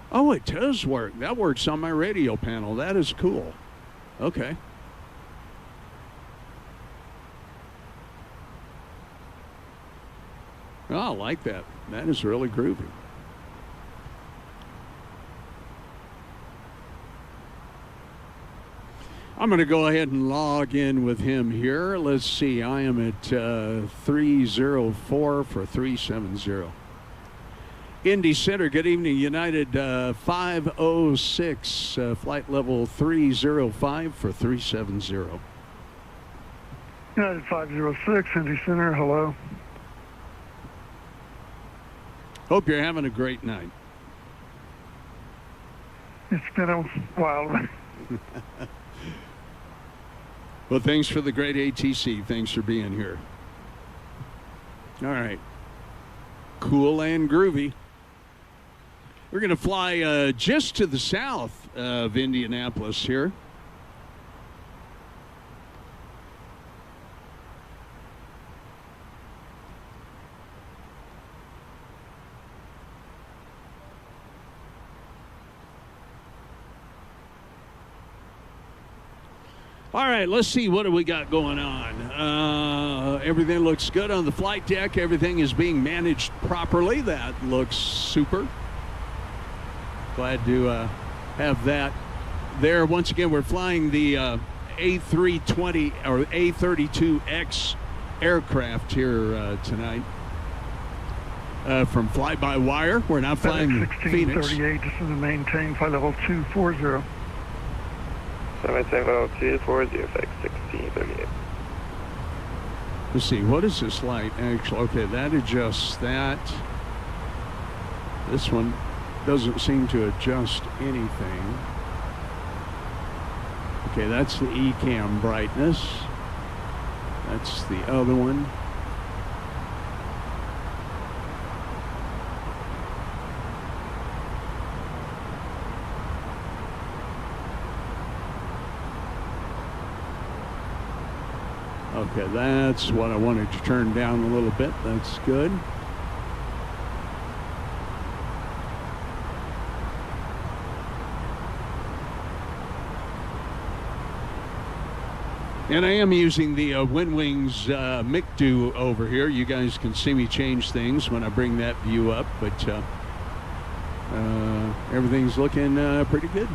Oh, it does work. That works on my radio panel. That is cool. Okay. Oh, I like that. That is really groovy. I'm going to go ahead and log in with him here. Let's see. I am at 304 for 370. Indy Center, good evening. United 506, flight level 305 for 370. United 506, Indy Center, hello. Hope you're having a great night. It's been a while. Well, thanks for the great ATC. Thanks for being here. All right. Cool and groovy. We're going to fly just to the south of Indianapolis here. All right, let's see, what do we got going on? Everything looks good on the flight deck. Everything is being managed properly. That looks super. Glad to have that there. Once again, we're flying the A320 or A32X aircraft here tonight from Fly-by-Wire. We're not flying 1638, this is to maintain flight level 240. 770 effects 1638. Let's see, what is this light actually? Okay, that adjusts that. This one doesn't seem to adjust anything. Okay, that's the ECAM brightness. That's the other one. Okay, that's what I wanted to turn down a little bit. That's good. And I am using the WinWings MIC2 over here. You guys can see me change things when I bring that view up, but everything's looking pretty good.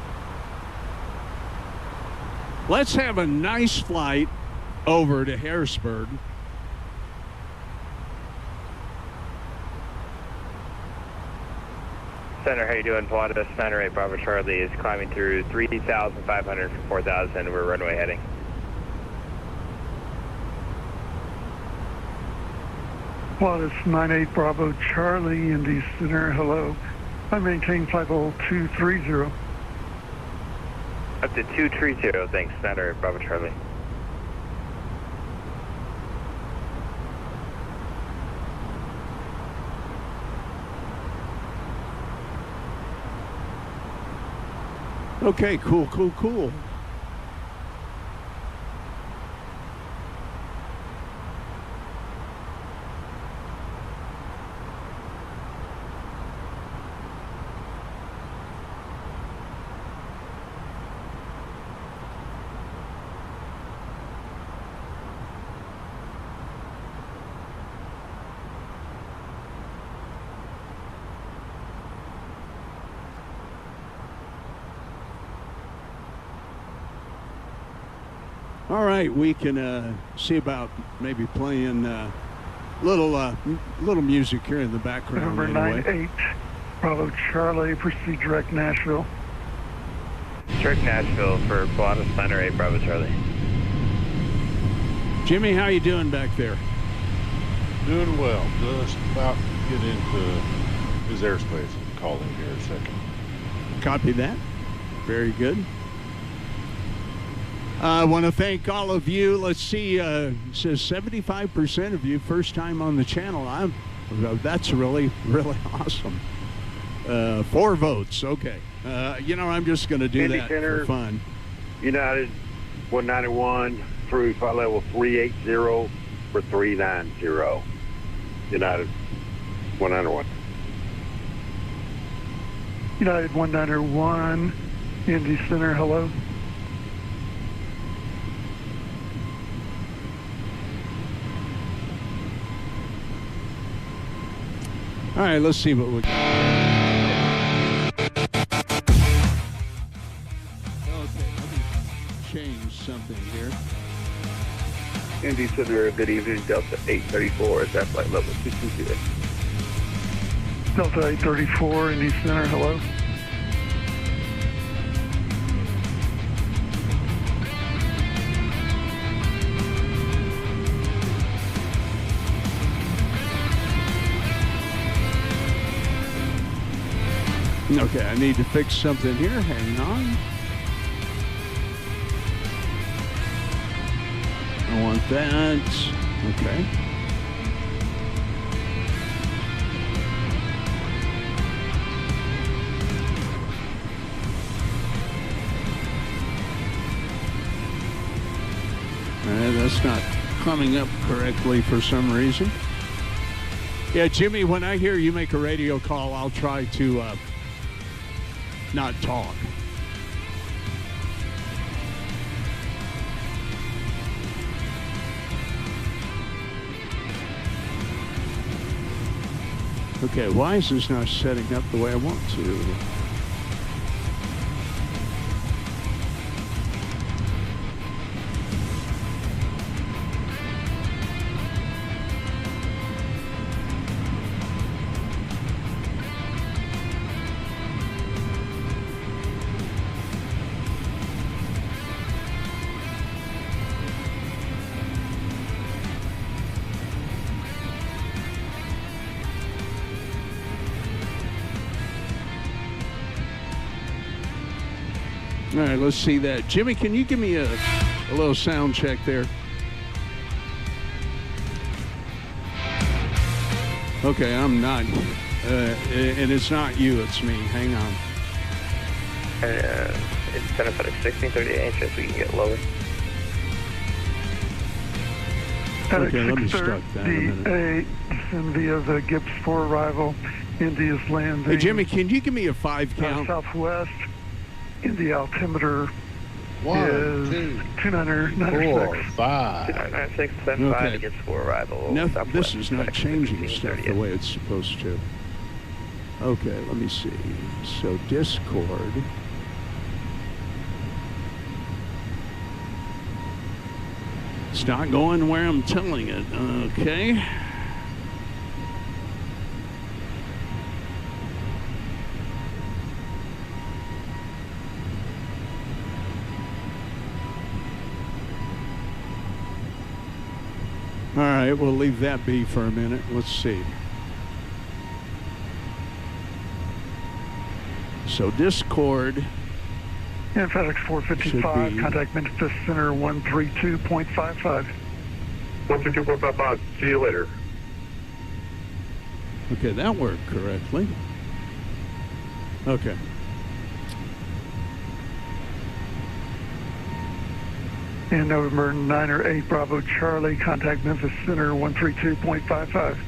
Let's have a nice flight over to Harrisburg. Center, how you doing? Pilatus 98 Bravo Charlie is climbing through 3,500 for 4,000. We're runway heading. Pilatus 98 Bravo Charlie, Indy Center, hello. I maintain flight level 230. Up to 230, thanks. 98 Bravo Charlie. Okay, cool. All right, we can see about maybe playing little music here in the background. Number anyway. 98 Bravo Charlie, proceed direct Nashville. Direct Nashville for Pilatus 98 Bravo Charlie. Jimmy, how you doing back there? Doing well. Just about to get into his airspace. I'll call him here in a second. Copy that. Very good. I want to thank all of you. Let's see, it says 75% of you first time on the channel. That's really awesome. 4 votes. Okay. I'm just going to do Indy that Center, for fun. United 191 through flight level 380 for 390. United 191. United 191, Indy Center, hello. All right, let's see what we got. Okay, let me change something here. Indy Center, good evening. Delta 834 is at flight level 220. Delta 834, Indy Center, hello. Okay, I need to fix something here. Hang on. I want that. Okay. That's not coming up correctly for some reason. Yeah, Jimmy, when I hear you make a radio call, I'll try to not talk. Okay, why is this not setting up the way I want to? All right, let's see that. Jimmy, can you give me a little sound check there? Okay, I'm not, and it's not you, it's me. Hang on. It's kind of at 1638 inches, we can get lower. Okay, let me start that in a minute. Descend via the Gibbs 4 arrival, India's landing. Hey, Jimmy, can you give me a 5 count? Southwest, in the altimeter 1, 2, 4, 5. 2996, 75 Okay. against for arrival. No, Southwest, this is not changing stuff 1630. the way it's supposed to. Okay, let me see. So Discord. It's not going where I'm telling it. Okay. All right, we'll leave that be for a minute. Let's see. So Discord. And FedEx 455, Should be- contact Memphis Center 132.55. 132.55. See you later. Okay, that worked correctly. Okay. And November 9 or 8 Bravo Charlie, contact Memphis Center 132.55.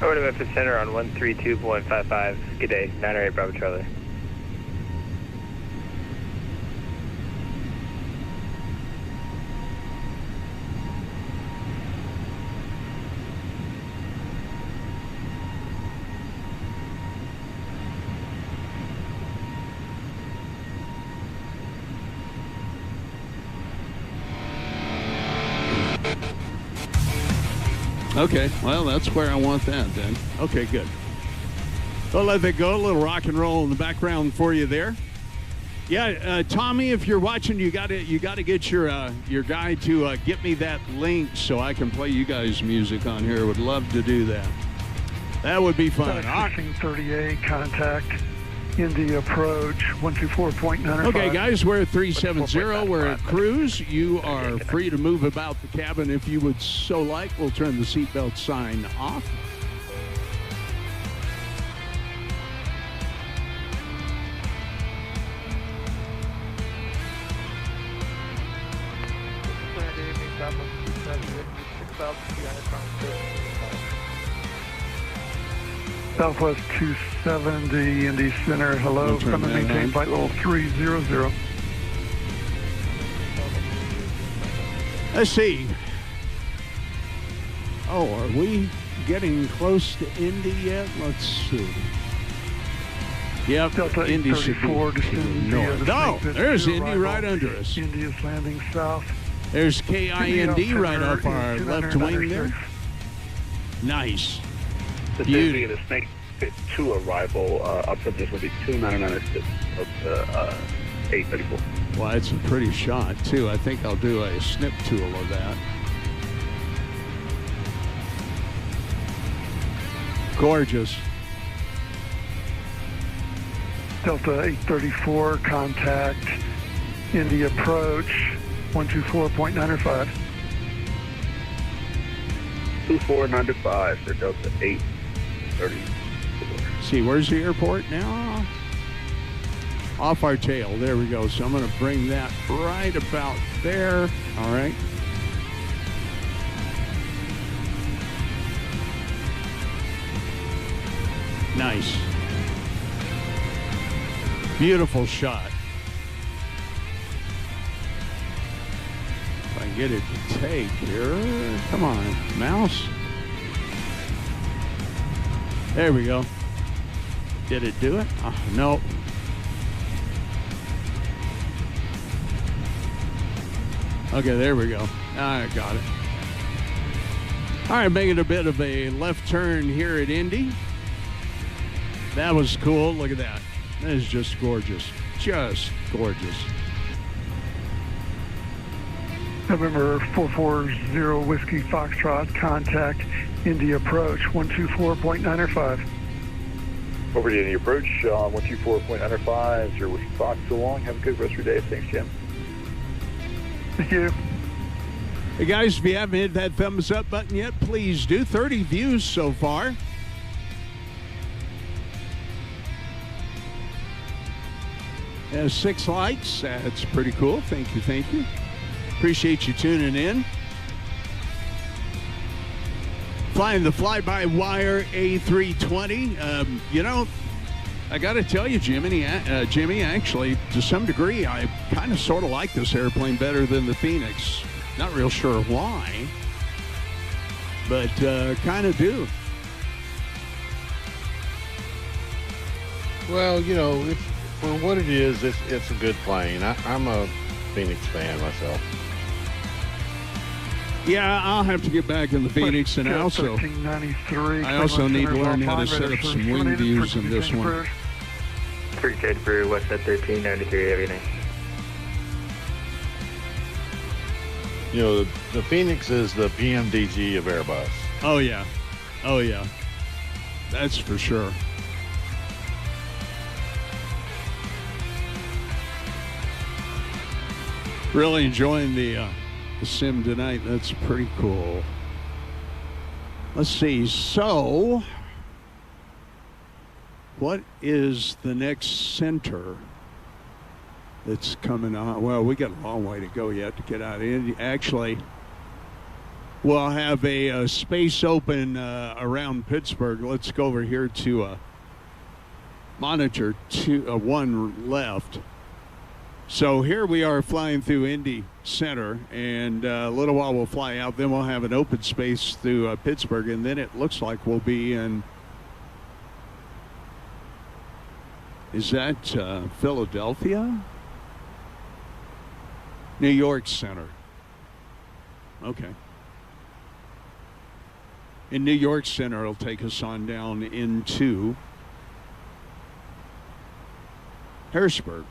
Over to Memphis Center on 132.55. Good day, 908 Bravo Charlie. Okay, well, that's where I want that then. Okay, good. We'll let that go. A little rock and roll in the background for you there. Yeah, Tommy, if you're watching, you got to get your guy to get me that link so I can play you guys' music on here. Would love to do that. That would be fun. FedEx 1638, contact Indy approach 124.95. Okay, guys, we're at 370. We're at cruise. You are free to move about the cabin if you would so like. We'll turn the seatbelt sign off. Southwest 270, Indy Center, hello. We'll turn Come and that maintain on. flight level 300. Let's see. Oh, are we getting close to Indy yet? Let's see. Yep, Delta Indy should 834, be descending north. via the No, St. there's Vincent Indy arrival. right under us. Indy is landing south. There's KIND right up our left wing there. 296. Nice. This Beauty. is the Snake Pit 2 arrival. Up front, this will be 2996 of the 834. Well, it's a pretty shot, too. I think I'll do a snip tool of that. Gorgeous. Delta 834, contact Indy approach 124.95. 2495 for Delta 834. See, where's the airport now? Off our tail. There we go. So I'm going to bring that right about there. All right. Nice. Beautiful shot. If I can get it to take here. Come on, mouse. There we go. Did it do it? Oh, no. Okay, there we go. I got it. All right, making a bit of a left turn here at Indy. That was cool. Look at that. That is just gorgeous. Just gorgeous. November 440 Whiskey Foxtrot, contact Indy approach 124.95. Over to the approach, 124.95 is your Whiskey Fox. So long. Have a good rest of your day. Thanks, Jim. Thank you. Hey, guys, if you haven't hit that thumbs up button yet, please do. 30 views so far. And 6 likes. That's pretty cool. Thank you, thank you. Appreciate you tuning in. Flying the fly-by-wire A320. You know, I got to tell you, Jimmy, actually, to some degree, I kind of sort of like this airplane better than the Phoenix. Not real sure why, but kind of do. Well, you know, for what it is, it's a good plane. I'm a Phoenix fan myself. Yeah, I'll have to get back in the Phoenix, and I also need to learn how to set up some wing views in this one. Appreciate for West at 1393 everything. You know, the Phoenix is the PMDG of Airbus. Oh, yeah. Oh, yeah. That's for sure. Really enjoying the sim tonight. That's pretty cool. Let's see. So, what is the next center that's coming on? Well, we got a long way to go yet to get out of Indy. Actually, we'll have a space open around Pittsburgh. Let's go over here to monitor 1 left. So here we are flying through Indy Center, and a little while we'll fly out. Then we'll have an open space through Pittsburgh, and then it looks like we'll be in, is that Philadelphia? New York Center. Okay. In New York Center, it'll take us on down into Harrisburg.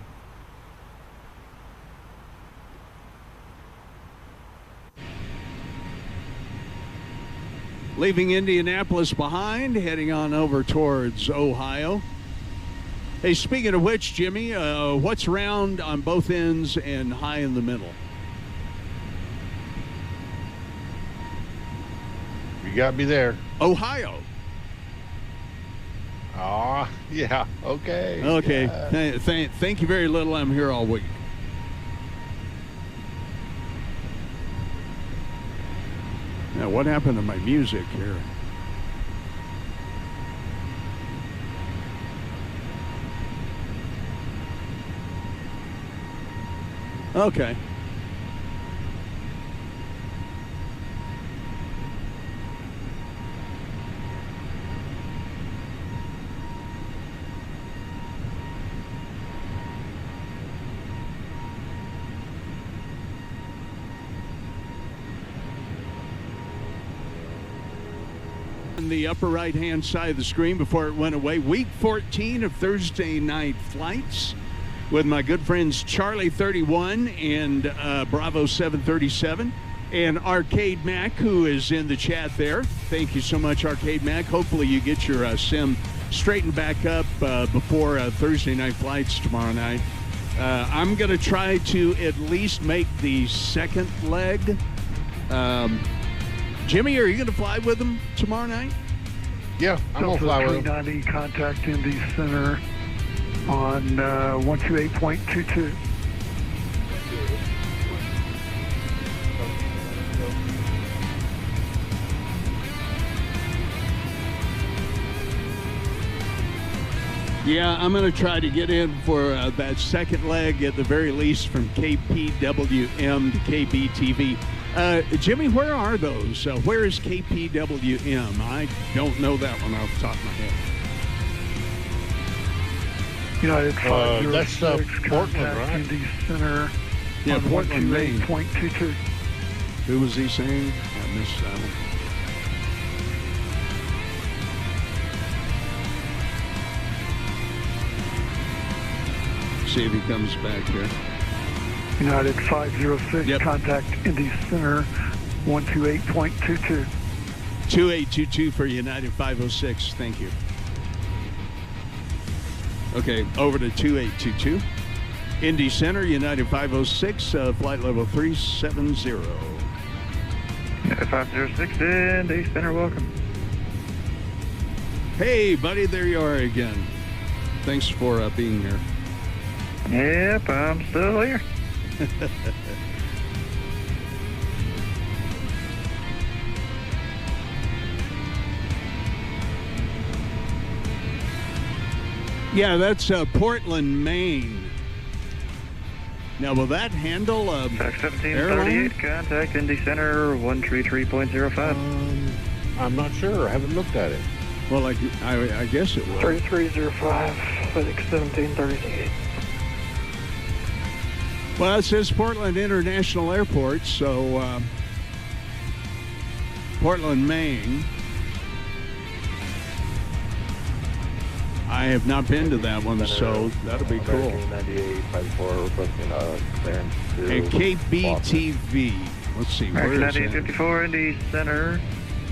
Leaving Indianapolis behind, heading on over towards Ohio. Hey, speaking of which, Jimmy, what's round on both ends and high in the middle? You got me there. Ohio. Ah, yeah, okay. Okay, yeah. Thank you very little. I'm here all week. Now, what happened to my music here? Okay. In the upper right-hand side of the screen before it went away, week 14 of Thursday night flights with my good friends Charlie 31 and Bravo 737 and Arcade Mac, who is in the chat there. Thank you so much, Arcade Mac. Hopefully you get your sim straightened back up before Thursday night flights tomorrow night. I'm going to try to at least make the second leg. Jimmy, are you going to fly with them tomorrow night? Yeah, I'm going to fly with them. 390, contact Indy Center on 128.22. Yeah, I'm going to try to get in for that second leg at the very least from KPWM to KBTV. Jimmy, where are those? Where is KPWM? I don't know that one off the top of my head. United 506, that's Portland, right? Indy Center Yeah, on Portland, Maine. 128.22. Who was he saying? I missed that one. See if he comes back here. United 506, Yep. contact Indy Center 128.22. 2822 for United 506. Thank you. Okay, over to 2822. Indy Center, United 506, flight level 370. United 506, Indy Center, welcome. Hey, buddy, there you are again. Thanks for being here. Yep, I'm still here. Yeah, that's Portland, Maine. Now, will that handle a Fox airline? 1738, contact Indy Center 133.05. I'm not sure. I haven't looked at it. Well, I guess it will. 3305, FedEx 1738. Well, it says Portland International Airport, so Portland, Maine. I have not been to that one, so that'll be cool. 9854 requesting clearance to And KBTV. Let's see, where is that? 9854 Indy Center.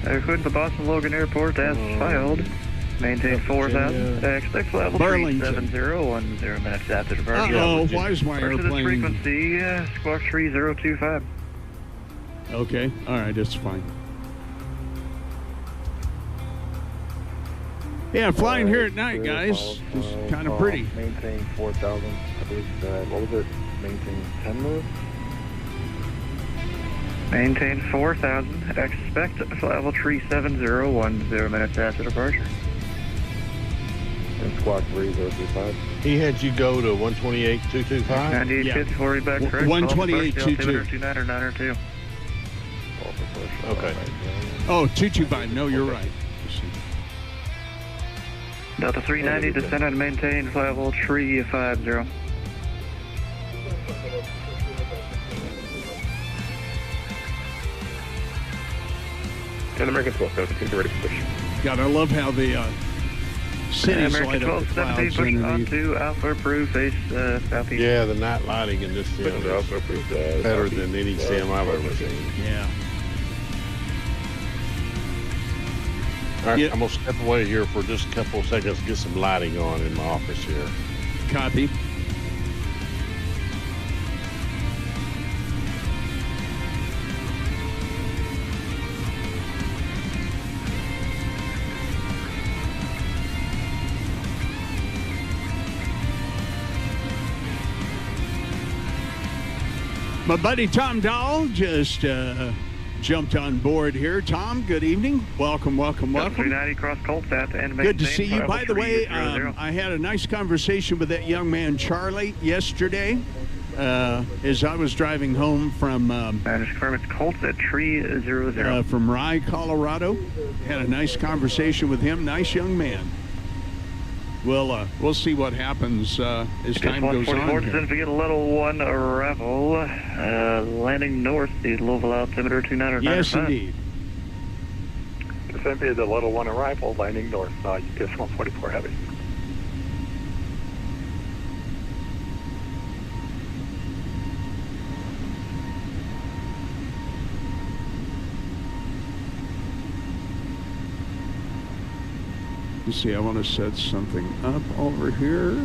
According to Boston Logan Airport, as filed. Maintain 4000. Expect level Burlington. 3010 minutes after departure. Uh-oh, why is my First of this airplane... frequency, squawk 3025. Okay, all right, it's fine. Yeah, flying here at night, guys. It's kind of pretty. Maintain 4000. I believe, what was it? Maintain 10 minutes? Maintain 4000. Expect level 3010 minutes after departure. And squawk 3025. He had you go to 128.225? 9854, back correct. 128.22. 2992. Okay. Oh, 225. No, you're right. Delta 390, descend and maintain level 350. And American 1217, ready for push. God, I love how the cities light American up the 1217, clouds push underneath. onto Alpha Approved, face southeast. Yeah, the night lighting in this sim is better than any sim I've ever seen. Yeah. All right, I'm going to step away here for just a couple of seconds to get some lighting on in my office here. Copy. My buddy Tom Dahl just jumped on board here. Tom, good evening. Welcome. 390 cross Coltsat and Good to see you. By the way, I had a nice conversation with that young man, Charlie, yesterday as I was driving home from Coltsat 300 from Rye, Colorado. Had a nice conversation with him. Nice young man. We'll see what happens as time goes on. Descend via level 1 arrival, landing north, the Louisville altimeter 2995. Yes, indeed. Descend via the level 1 arrival, landing north, UPS 144 heavy. Let's see, I want to set something up over here.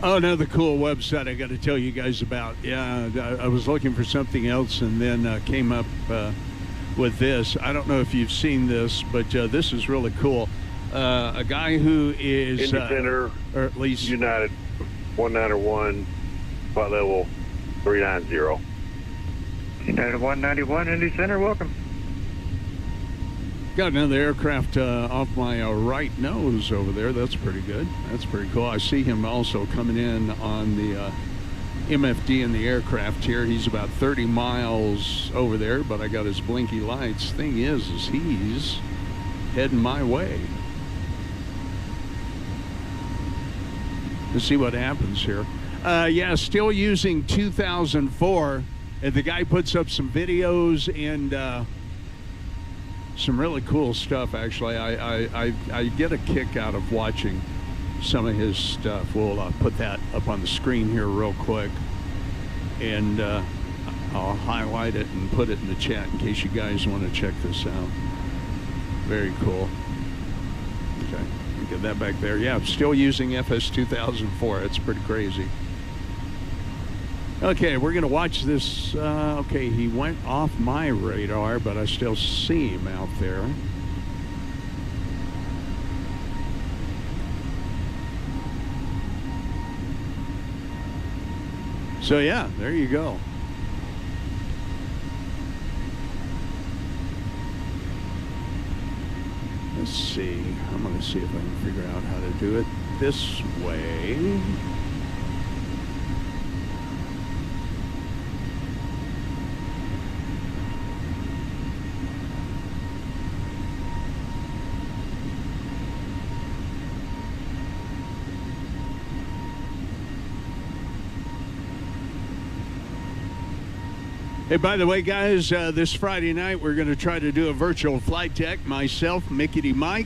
Oh, another cool website I got to tell you guys about. Yeah, I was looking for something else and then came up with this. I don't know if you've seen this, but this is really cool. A guy who is... Indy Center, or at least... United 191, flight level 390. United 191, Indy Center, welcome. Got another aircraft off my right nose over there. That's pretty good. That's pretty cool. I see him also coming in on the MFD in the aircraft here. He's about 30 miles over there, but I got his blinky lights. Thing is he's heading my way. Let's see what happens here. Yeah, still using 2004. The guy puts up some videos and... some really cool stuff, actually. I get a kick out of watching some of his stuff. We'll put that up on the screen here real quick. And I'll highlight it and put it in the chat in case you guys want to check this out. Very cool. Okay, get that back there. Yeah, I'm still using FS 2004. It's pretty crazy. Okay, we're going to watch this. Okay, he went off my radar, but I still see him out there. So, yeah, there you go. Let's see. I'm going to see if I can figure out how to do it this way. Hey, by the way, guys, this Friday night, we're going to try to do a virtual flight deck. Myself, Mickey Mike,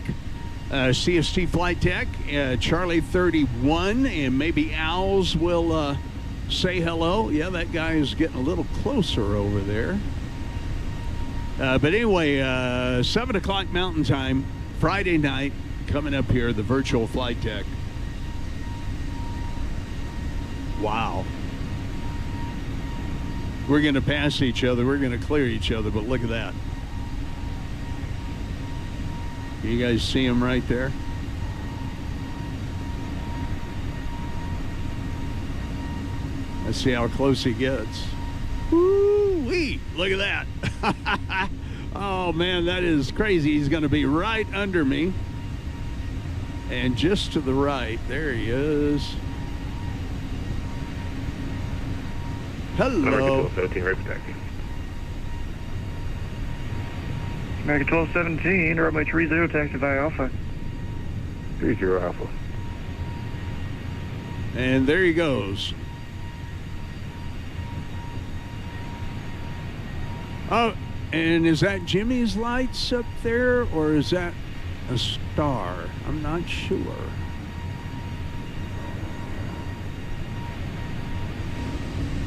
CST Flight Tech, Charlie 31, and maybe Owls will say hello. Yeah, that guy is getting a little closer over there. But anyway, 7 o'clock Mountain Time, Friday night, coming up here, the virtual flight deck. Wow. We're going to pass each other. We're going to clear each other, but look at that. You guys see him right there? Let's see how close he gets. Woo-wee! Look at that. Oh, man, that is crazy. He's going to be right under me. And just to the right, there he is. Hello. American 1217, right back. American 1217, runway 30, taxi via Alpha. 30 Alpha. And there he goes. Oh, and is that Jimmy's lights up there, or is that a star? I'm not sure.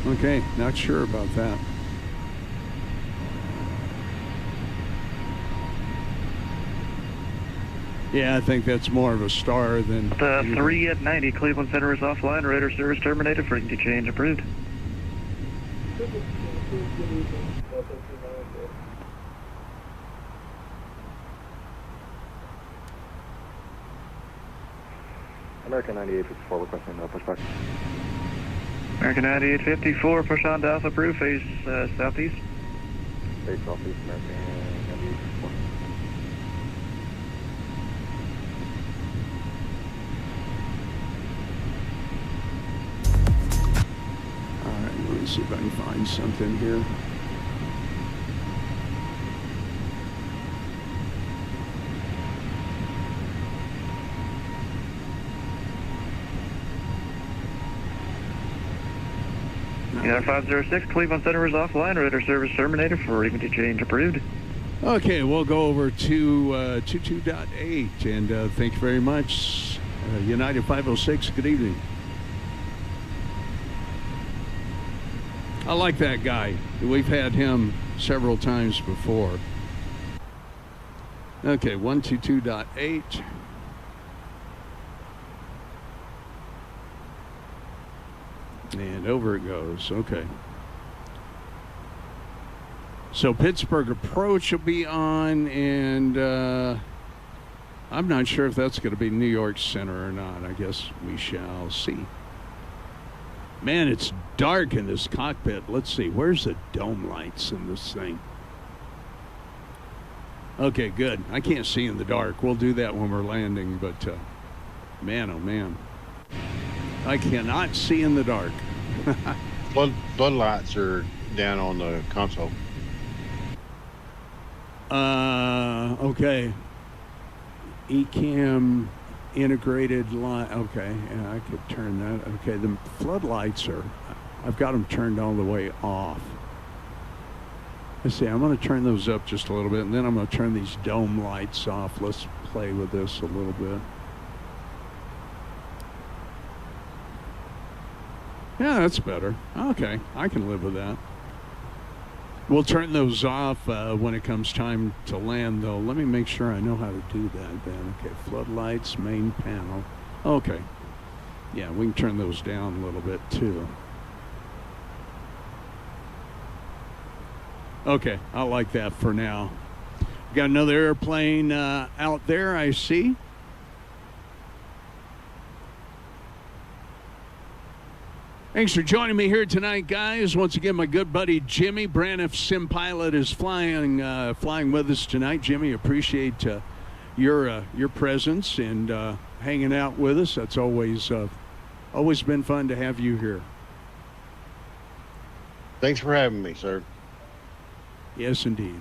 Okay, not sure about that. Yeah, I think that's more of a star than... The 3 at 90, Cleveland Center is offline. Radar service terminated. Frequency change approved. American 9854 requesting pushback. American 9854, push on to Alpha approved, face southeast. Face southeast, American 9854. All right, let me see if I can find something here. Yeah, 506, Cleveland Center is offline. Radar service terminated. Frequency change approved. Okay, we'll go over to 22.8, and thank you very much. United 506, good evening. I like that guy. We've had him several times before. Okay, 122.8. And over it goes. Okay. So Pittsburgh approach will be on, and I'm not sure if that's going to be New York Center or not. I guess we shall see. Man, it's dark in this cockpit. Let's see. Where's the dome lights in this thing? Okay, good. I can't see in the dark. We'll do that when we're landing, but man, oh man. I cannot see in the dark. Floodlights are down on the console. Okay. ECAM integrated light. Okay, yeah, I could turn that. Okay, the floodlights are, I've got them turned all the way off. Let's see, I'm going to turn those up just a little bit, and then I'm going to turn these dome lights off. Let's play with this a little bit. Yeah, that's better. Okay, I can live with that. We'll turn those off when it comes time to land, though. Let me make sure I know how to do that then. Okay, floodlights, main panel. Okay. Yeah, we can turn those down a little bit, too. Okay, I like that for now. Got another airplane out there, I see. Thanks for joining me here tonight, guys. Once again, my good buddy Jimmy, Braniff Sim Pilot, is flying with us tonight. Jimmy, appreciate your presence and hanging out with us. That's always been fun to have you here. Thanks for having me, sir. Yes, indeed.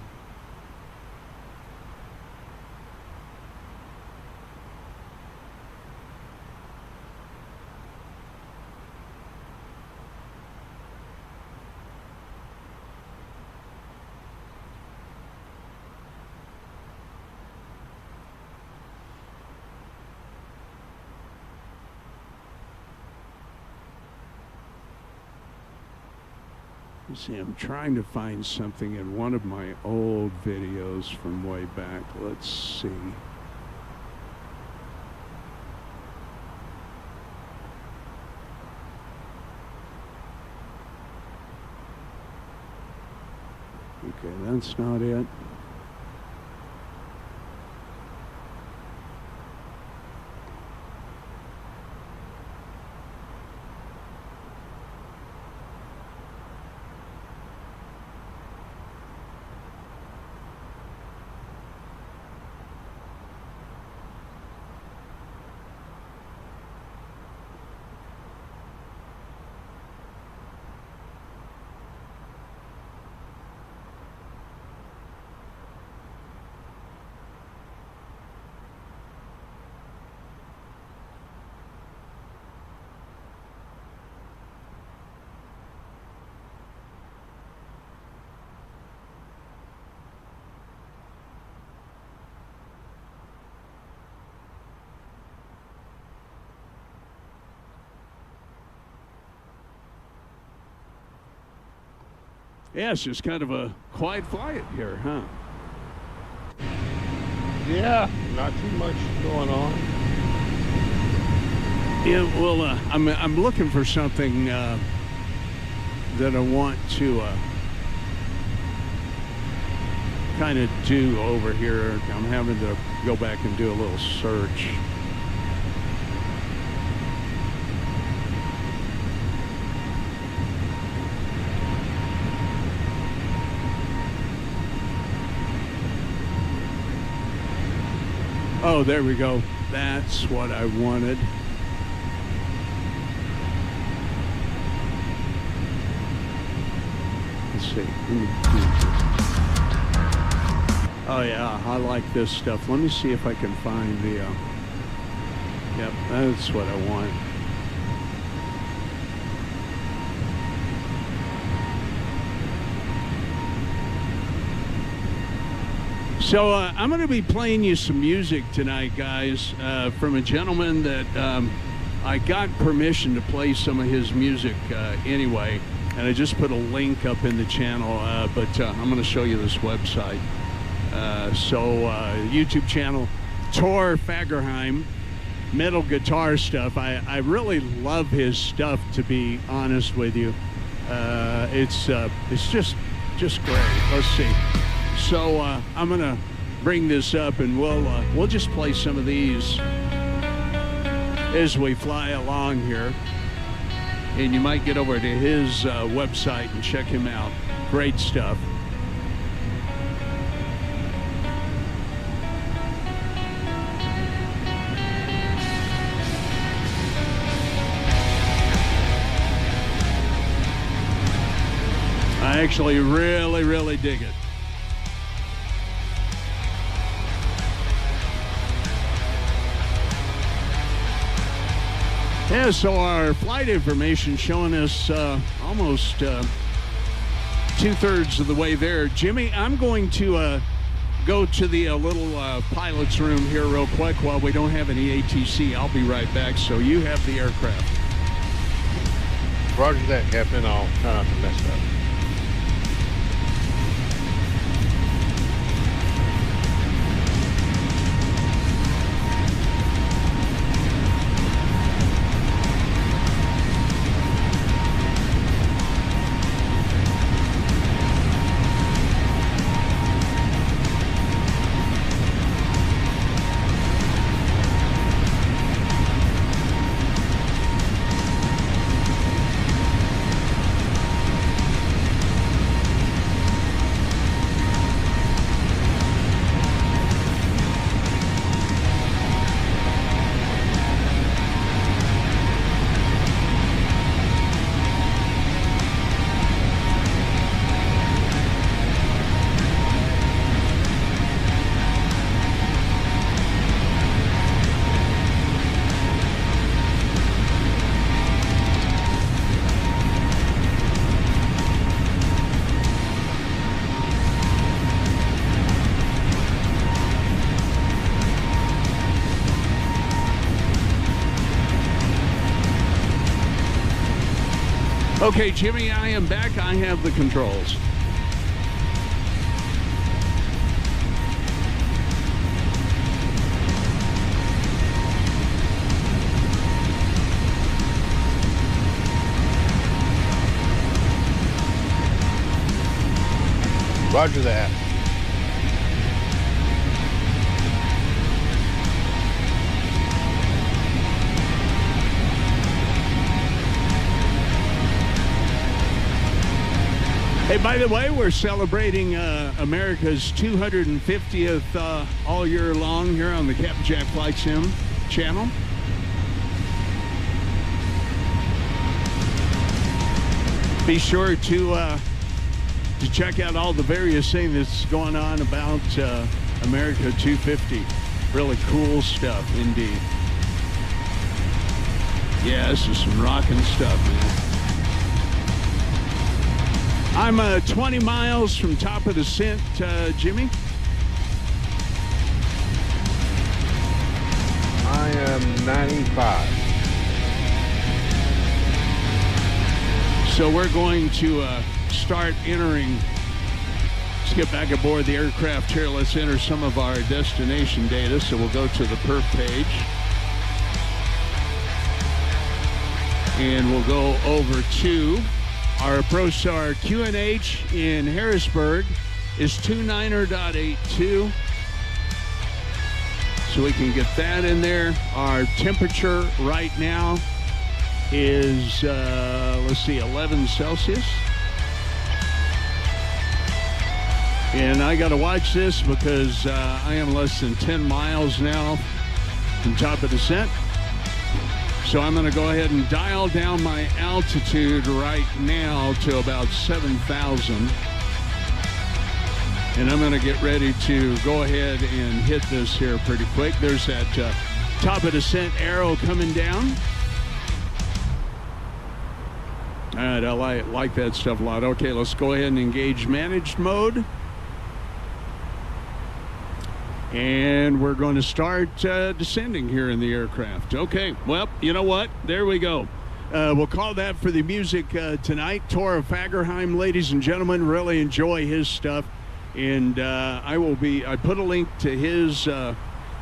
Let's see, I'm trying to find something in one of my old videos from way back. Let's see. Okay, that's not it. Yeah, it's just kind of a quiet flight here, huh? Yeah, not too much going on. Yeah, well, I'm looking for something that I want to kind of do over here. I'm having to go back and do a little search. Oh, there we go. That's what I wanted. Let's see. Oh, yeah, I like this stuff. Let me see if I can find the... Yep, that's what I want. So I'm going to be playing you some music tonight, guys, from a gentleman that I got permission to play some of his music anyway, and I just put a link up in the channel, but I'm going to show you this website. YouTube channel, Tor Fagerheim, metal guitar stuff. I really love his stuff, to be honest with you. It's just great. Let's see. So I'm gonna bring this up, and we'll just play some of these as we fly along here. And you might get over to his website and check him out. Great stuff. I actually really dig it. Yeah, so our flight information showing us almost 2/3 of the way there. Jimmy, I'm going to go to the little pilot's room here real quick while we don't have any ATC. I'll be right back, so you have the aircraft. Roger that, Captain. I'll try not to mess up. Okay, Jimmy, I am back. I have the controls. Roger that. Hey, by the way, we're celebrating America's 250th all year long here on the Captain Jack Flight Sim channel. Be sure to check out all the various things that's going on about America 250. Really cool stuff, indeed. Yeah, this is some rocking stuff, man. I'm 20 miles from top of descent, Jimmy. I am 95. So we're going to start entering. Let's get back aboard the aircraft here. Let's enter some of our destination data. So we'll go to the perf page. And we'll go over to our approach to our QNH in Harrisburg is 29er.82. So we can get that in there. Our temperature right now is, let's see, 11 Celsius. And I got to watch this because I am less than 10 miles now from top of descent. So I'm going to go ahead and dial down my altitude right now to about 7,000. And I'm going to get ready to go ahead and hit this here pretty quick. There's that top of descent arrow coming down. All right, I like that stuff a lot. Okay, let's go ahead and engage managed mode. And we're going to start descending here in the aircraft. Okay, well, you know what? There we go. We'll call that for the music tonight. Tora Fagerheim, ladies and gentlemen, really enjoy his stuff. And I put a link to his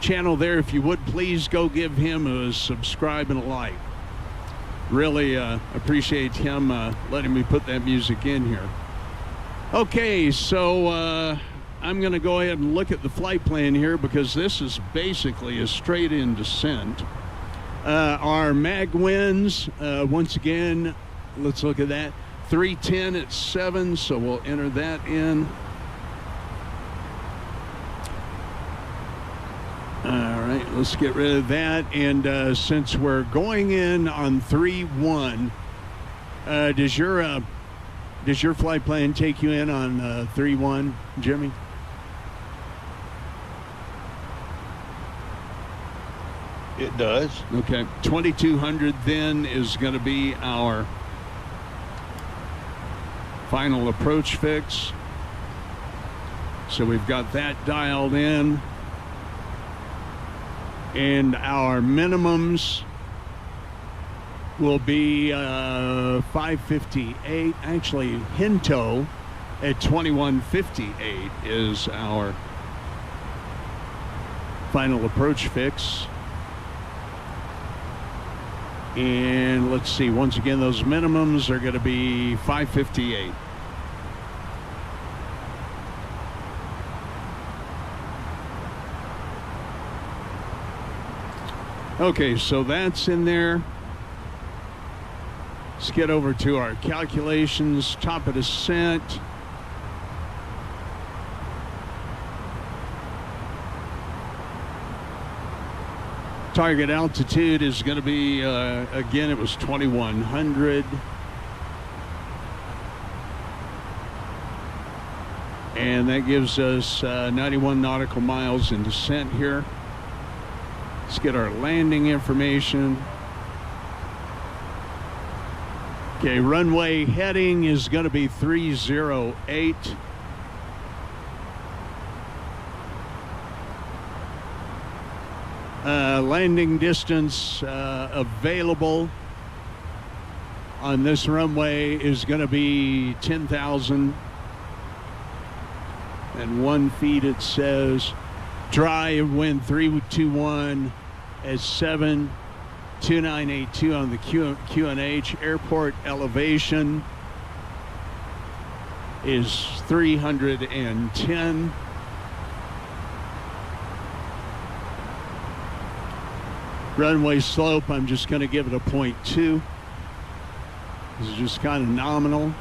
channel there. If you would, please go give him a subscribe and a like. Really appreciate him letting me put that music in here. Okay, so I'm going to go ahead and look at the flight plan here because this is basically a straight-in descent. Our mag winds, once again, let's look at that. 310 at 7, so we'll enter that in. All right, let's get rid of that. And since we're going in on 3-1, does your flight plan take you in on 3-1, Jimmy? It does. Okay, 2200 then is going to be our final approach fix. So we've got that dialed in. And our minimums will be 558. Actually, Hinto at 2158 is our final approach fix. And let's see, once again, those minimums are going to be 558. Okay, so that's in there. Let's get over to our calculations. Top of descent. Target altitude is going to be, again, it was 2100. And that gives us 91 nautical miles in descent here. Let's get our landing information. Okay, runway heading is going to be 308. Landing distance available on this runway is going to be 10,001 feet. It says dry and wind 321 at 72982 on the QNH. Airport elevation is 310. Runway slope, I'm just going to give it a 0.2. This is just kind of nominal.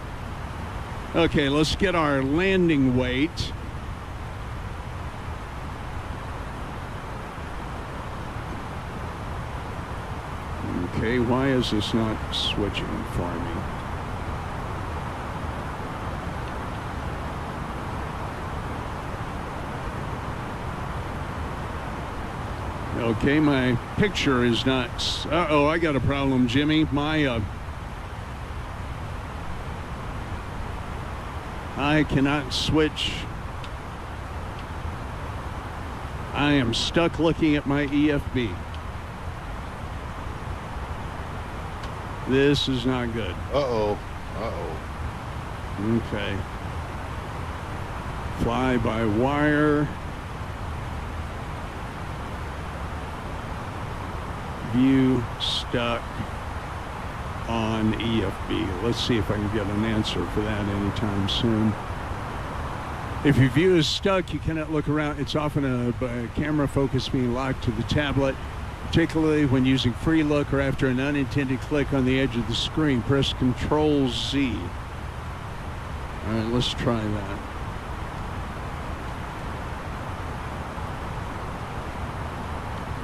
Okay, let's get our landing weight. Okay, why is this not switching for me? Okay, my picture is not. Uh-oh, I got a problem, Jimmy. I cannot switch. I am stuck looking at my EFB. This is not good. Uh-oh. Uh-oh. Okay. Fly by wire. View stuck on EFB. Let's see if I can get an answer for that anytime soon. If your view is stuck, you cannot look around. It's often a camera focus being locked to the tablet, particularly when using free look or after an unintended click on the edge of the screen. Press Control Z. All right, let's try that.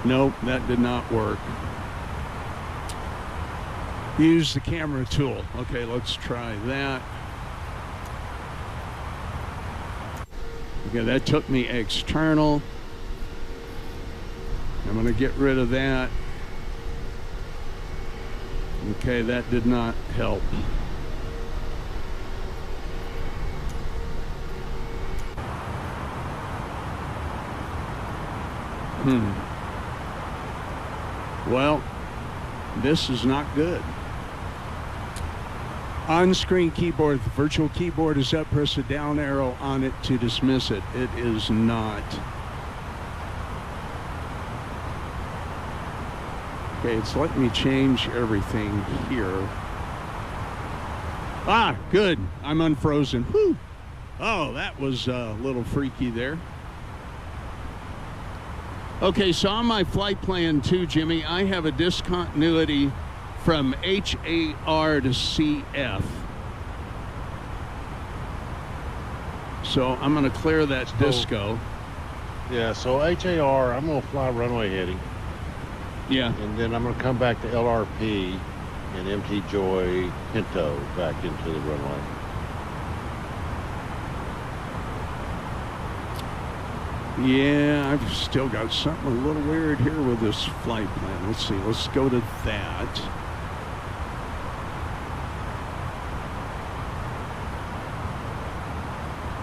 Nope, that did not work. Use the camera tool. Okay, let's try that. Okay, that took me external. I'm going to get rid of that. Okay, that did not help. Well, this is not good. On-screen keyboard, the virtual keyboard is up. Press the down arrow on it to dismiss it. It is not. Okay, it's letting me change everything here. Ah, good. I'm unfrozen. Whew. Oh, that was a little freaky there. Okay, so on my flight plan too, Jimmy, I have a discontinuity from HAR to CF. So I'm going to clear that disco. Yeah, so HAR, I'm going to fly runway heading. Yeah. And then I'm going to come back to LRP and MT Joy Pinto back into the runway. Yeah, I've still got something a little weird here with this flight plan. Let's see, let's go to that.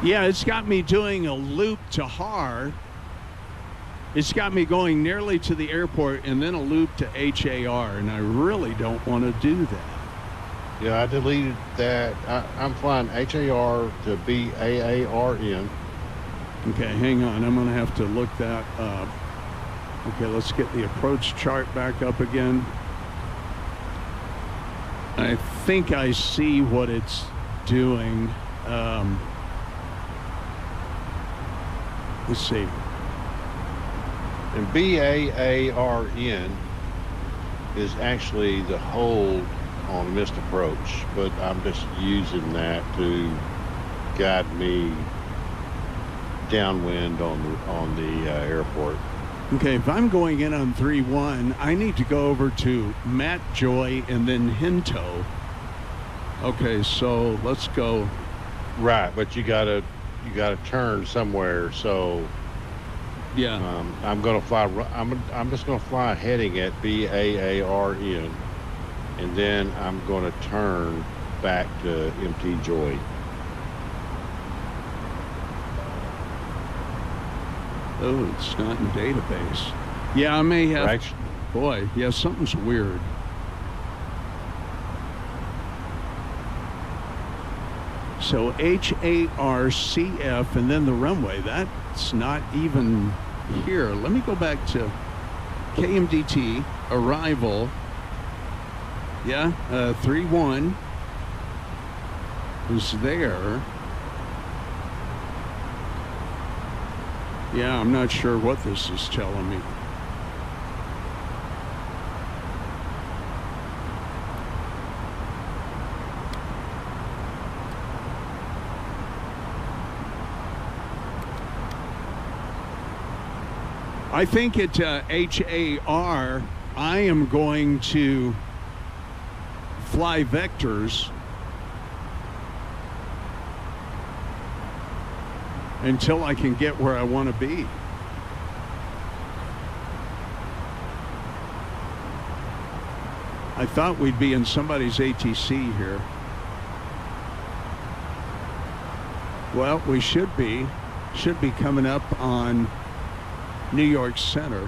Yeah, it's got me doing a loop to HAR. It's got me going nearly to the airport and then a loop to HAR, and I really don't want to do that. Yeah, I deleted that. I'm flying HAR to BAARN. Okay, hang on. I'm going to have to look that up. Okay, let's get the approach chart back up again. I think I see what it's doing. Let's see. And BAARN is actually the hold on missed approach, but I'm just using that to guide me downwind on the airport. Okay, if I'm going in on 3-1, I need to go over to Matt Joy and then Hinto. Okay, so let's go. Right, but you gotta turn somewhere. So yeah, I'm gonna fly. I'm just gonna fly heading at BAARN, and then I'm gonna turn back to MT Joy. Oh, it's not in database. Yeah, I may have. Right. Boy, yeah, something's weird. So HARCF and then the runway. That's not even here. Let me go back to KMDT arrival. Yeah, 31 is there. Yeah, I'm not sure what this is telling me. I think at HAR, I am going to fly vectors until I can get where I want to be. I thought we'd be in somebody's ATC here. Well, we should be coming up on New York Center.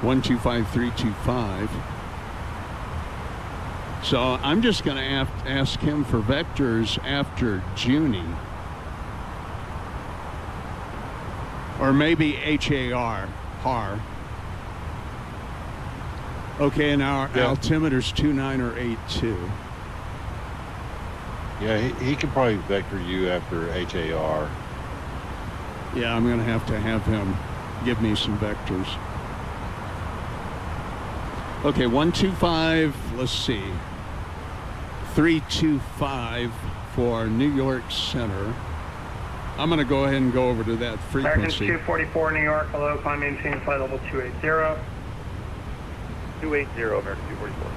125325. So I'm just going to ask him for vectors after Junie. Or maybe HAR. Okay, and our altimeter's 29 or 82. Yeah, he could probably vector you after HAR. Yeah, I'm going to have him give me some vectors. Okay, 125, let's see. 325 for New York Center. I'm going to go ahead and go over to that frequency. American 244 New York, hello, climb maintain flight level 280. 280, American 244.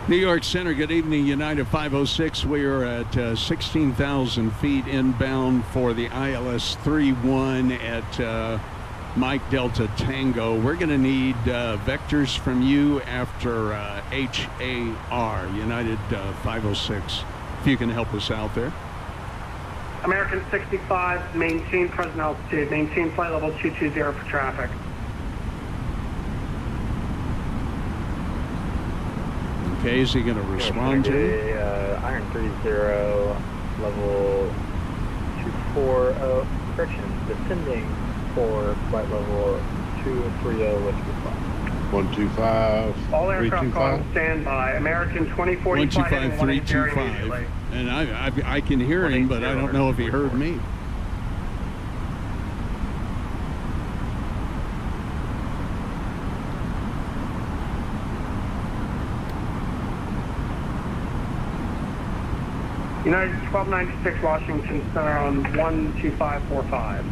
New York Center, good evening, United 506. We are at 16,000 feet inbound for the ILS 31 at Mike Delta Tango. We're going to need vectors from you after HAR, United 506. If you can help us out there. American 65, maintain present altitude, maintain flight level 220 for traffic. Okay, is he going to respond to me? Iron 30, level 240, correction, descending for flight level 230 with response. 125. All aircraft on standby. American 2045 125, 325. And I can hear him, but I don't know if he heard me. United 1296 Washington Center on 12545.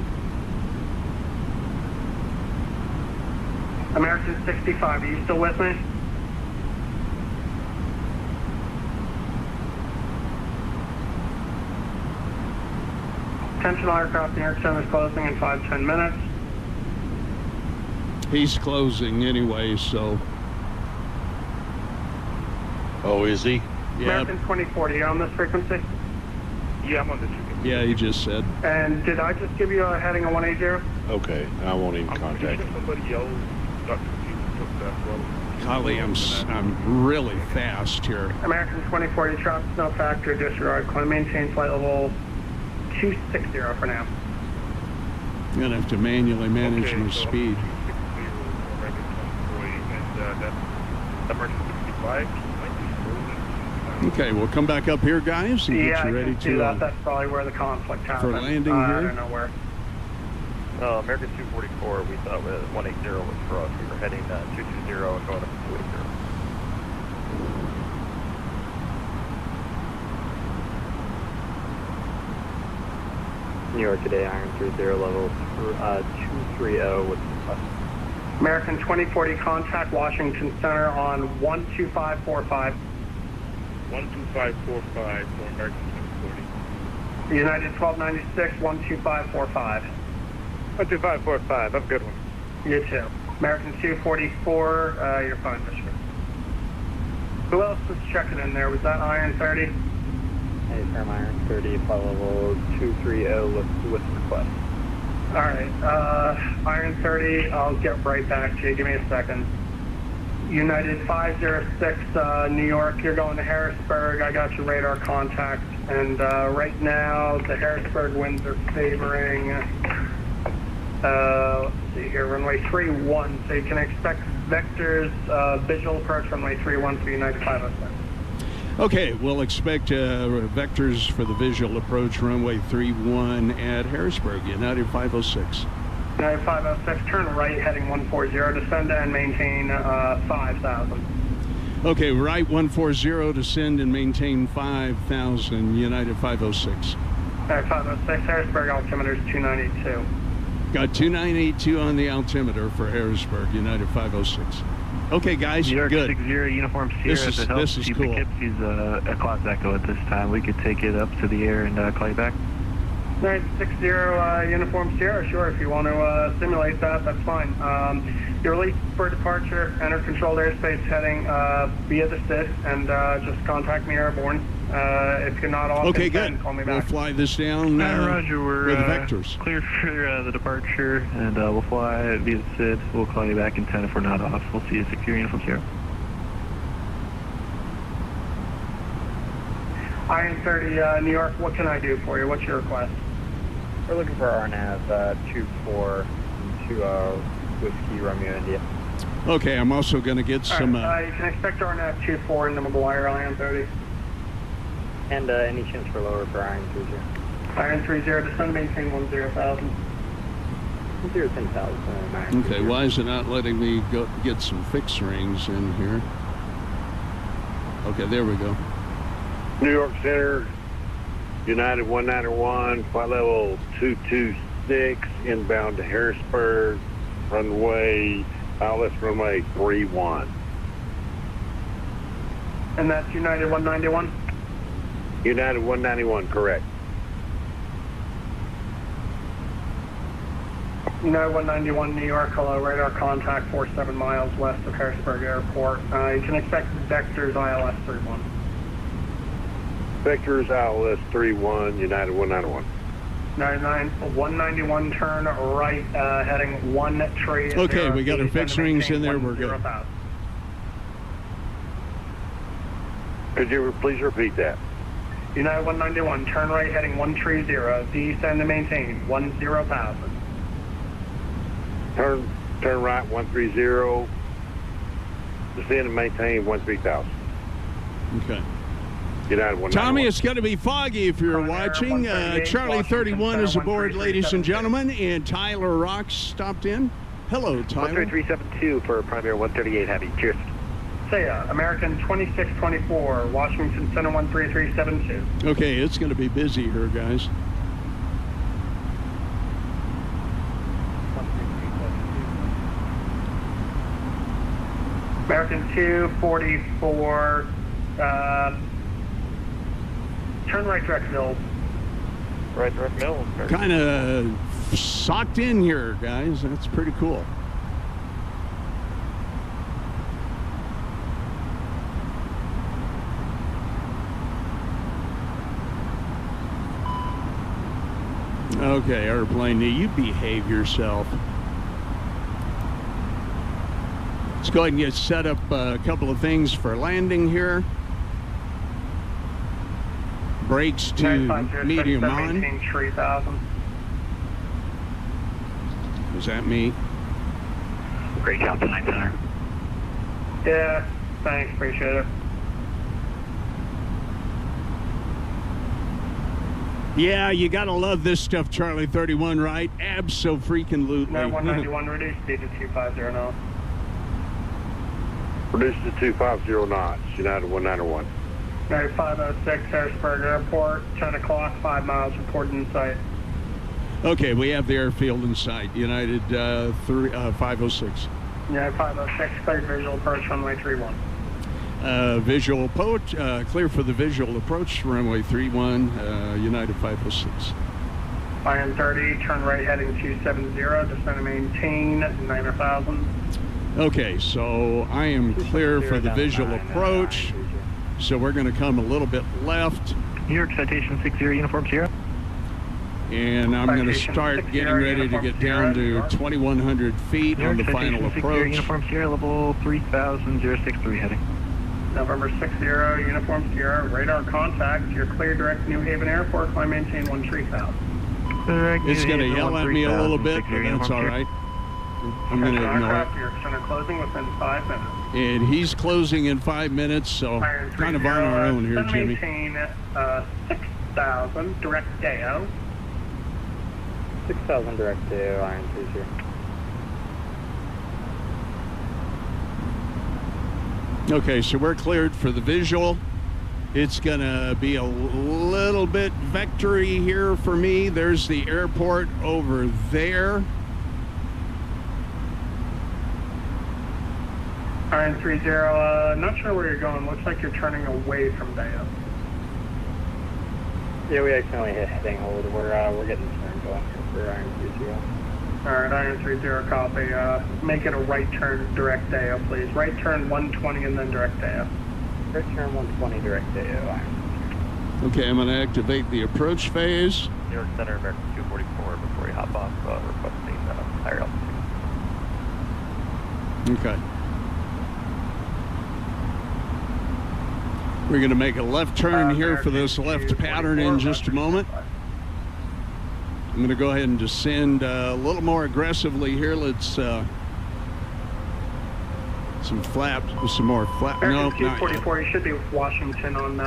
American 65, are you still with me? Attention, all aircraft, New York Center is closing in 5-10 minutes. He's closing anyway, so. Oh, is he? Yeah. American 2040, you on this frequency? Yeah, I'm on this frequency. Yeah, he just said. And did I just give you a heading of 180? Okay, I won't even contact him. Somebody else got confused took that road. Golly, I'm really fast here. American 2040, traffic no factor, disregard, climb maintain flight level 260 for now. I'm going to have to manually manage my speed. Okay, we'll come back up here, guys, and get you ready to. That's probably where the conflict happened. For landing here. I don't know where. American 244, we thought 180 was for us. We were heading 220 and going up to 280. New York today, Iron 30, level 230 with request. American 2040, contact Washington Center on 12545. 12545 for American 2040. United 1296, 12545. 12545, have a good one. You too. American 244, you're fine, Michigan. Who else was checking in there? Was that Iron 30? Hey, firm Iron 30, flight level 230 with request. All right, Iron 30, I'll get right back to you. Give me a second. United 506, New York, you're going to Harrisburg. I got your radar contact. And right now, the Harrisburg winds are favoring, let's see here, runway 31. So you can expect vectors, visual approach runway 31 for United 506. Okay, we'll expect vectors for the visual approach runway 31 at Harrisburg, United 506. United 506, turn right, heading 140, descend and maintain 5,000. Okay, right 140, descend and maintain 5,000, United 506. United 506, Harrisburg, altimeter is 2982. Got 2982 on the altimeter for Harrisburg, United 506. Okay, guys, New York good. 60 Uniform Sierra. This is cool. He's a class echo at this time. We could take it up to the air and call you back. 960 Uniform Sierra, sure, if you want to simulate that, that's fine. You're released for departure, enter controlled airspace heading via the SID, and just contact me airborne. If you're not off, okay, good. Call me we'll back. fly this down Roger, we're with vectors. Clear for the departure, and we'll fly via the SID. We'll call you back in 10 if we're not off. We'll see you 60 Uniform Sierra. Iron 30, New York, what can I do for you? What's your request? We're looking for RNAV 2420 Whiskey Romeo India. Okay, I'm also going to get some... you can expect RNAV 24 in the McGuire Iron 30. And any chance for lower for Iron 30? Iron 30, descend maintain 10,000. 10,000. Okay, why is it not letting me go get some fixed rings in here? Okay, there we go. New York Center, United 191, flight level 226, inbound to Harrisburg, runway, ILS runway 31. And that's United 191? United 191, correct. United 191, New York, hello, radar contact 47 miles west of Harrisburg Airport. You can expect vectors ILS 31. Vectors ILS 31, United 191. 191, turn right, heading 130. Okay, we got our fixed rings in there, we're good. Could you please repeat that? United 191, turn right, heading 130, descend and maintain 10,000. Turn right 130, descend and maintain 13,000. Okay. United 191. Tommy, it's going to be foggy if you're watching. Charlie 31 is aboard, ladies and gentlemen, and Tyler Rocks stopped in. Hello, Tyler. 13372 for Primary 138 Heavy. Cheers. Say American 2624, Washington Center 13372. Okay, it's going to be busy here, guys. American 244, turn right direct middle. Right direct middle. Kind of socked in here, guys. That's pretty cool. Okay, airplane, you behave yourself. Let's go ahead and get set up a couple of things for landing here. Brakes to medium on. 3,000. Is that me? Great job tonight, Center. Yeah, thanks, appreciate it. Yeah, you gotta love this stuff, Charlie 31, right? Abso-freaking-lutely. 191, reduce speed to 250 knots. Reduce to 250 knots, United 191. United 506, Harrisburg Airport, 10 o'clock, 5 miles, reported in sight. Okay, we have the airfield in sight, United 506. United 506, cleared visual approach, runway 31. Visual approach, clear for the visual approach, runway 31, United 506. Iron 30, turn right heading 270, descend and maintain 9,000. Okay, so I am clear for the visual approach, so we're going to come a little bit left. New York Citation 60 Uniform Sierra. And I'm going to start getting ready to get down to 2,100 feet on the final approach. Uniform Sierra, level 3000-063 heading. November 60, Uniform Sierra, radar contact. You're clear direct New Haven Airport. Climb maintain 13,000. It's going to yell at me a little bit, but that's all right. I'm going to ignore it. You're closing within 5 minutes. And he's closing in 5 minutes, so kind of on our own here, Jimmy. Maintain 6,000 direct DAO. 6,000 direct DAO, Iron 30. Okay, so we're cleared for the visual. It's going to be a little bit vectory here for me. There's the airport over there. Iron 30, not sure where you're going. Looks like you're turning away from DAO. Yeah, we accidentally hit heading hold. We're getting turned going here for Iron 30. Alright, Iron 30, copy. Make it a right turn direct DAO, please. Right turn 120 and then direct DAO. Right turn 120 direct DAO, Iron. Okay, I'm going to activate the approach phase. New York Center, American 244, before you hop off, requesting higher altitude. Okay. We're going to make a left turn here for this left pattern in just a moment. I'm going to go ahead and descend a little more aggressively here. Let's some flaps, some more flap. No, not yet. 244. You should be with Washington on.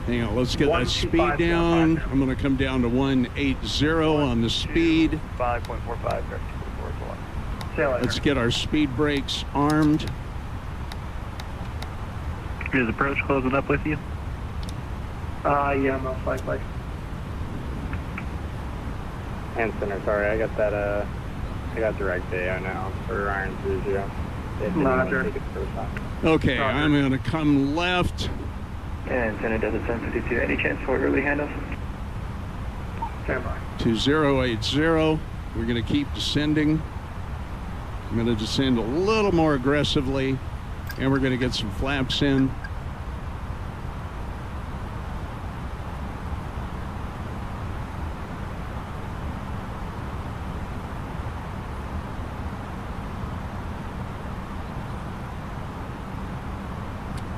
Hang on, let's get that speed down. I'm going to come down to 180 on the speed. 5.45. Let's get our speed brakes armed. Is approach closing up with you? Yeah, most likely. And Center, sorry, I got that, I got direct DAO now for Iron 30. Roger. Okay, I'm going to come left. And Center, Delta 752, any chance for early handoff? Stand by. 2080. We're going to keep descending. I'm going to descend a little more aggressively, and we're going to get some flaps in.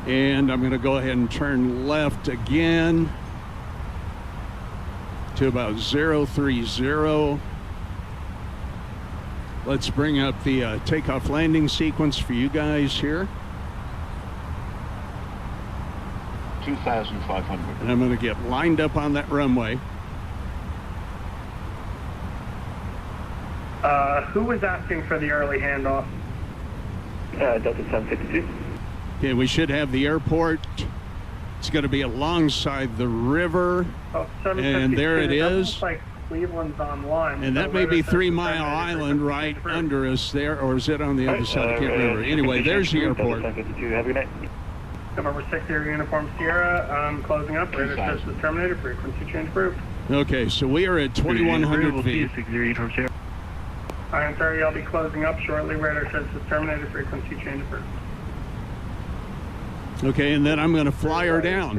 And I'm going to go ahead and turn left again to about 030. Let's bring up the takeoff landing sequence for you guys here. 2,500. And I'm going to get lined up on that runway. Who was asking for the early handoff? Delta 752. Okay, we should have the airport. It's going to be alongside the river. Oh, and there it is. Looks like Cleveland's online. And that may be 3 Mile Island right under us there, or is it on the other side? I can't remember. Anyway, there's the airport. Have a good night. November 60, Uniform Sierra, closing up. Radar says is terminated. Frequency change approved. Okay, so we are at 2,100 feet. Iron 30, I'll be closing up shortly. Radar says is terminated. Frequency change approved. Okay, and then I'm going to fly her down.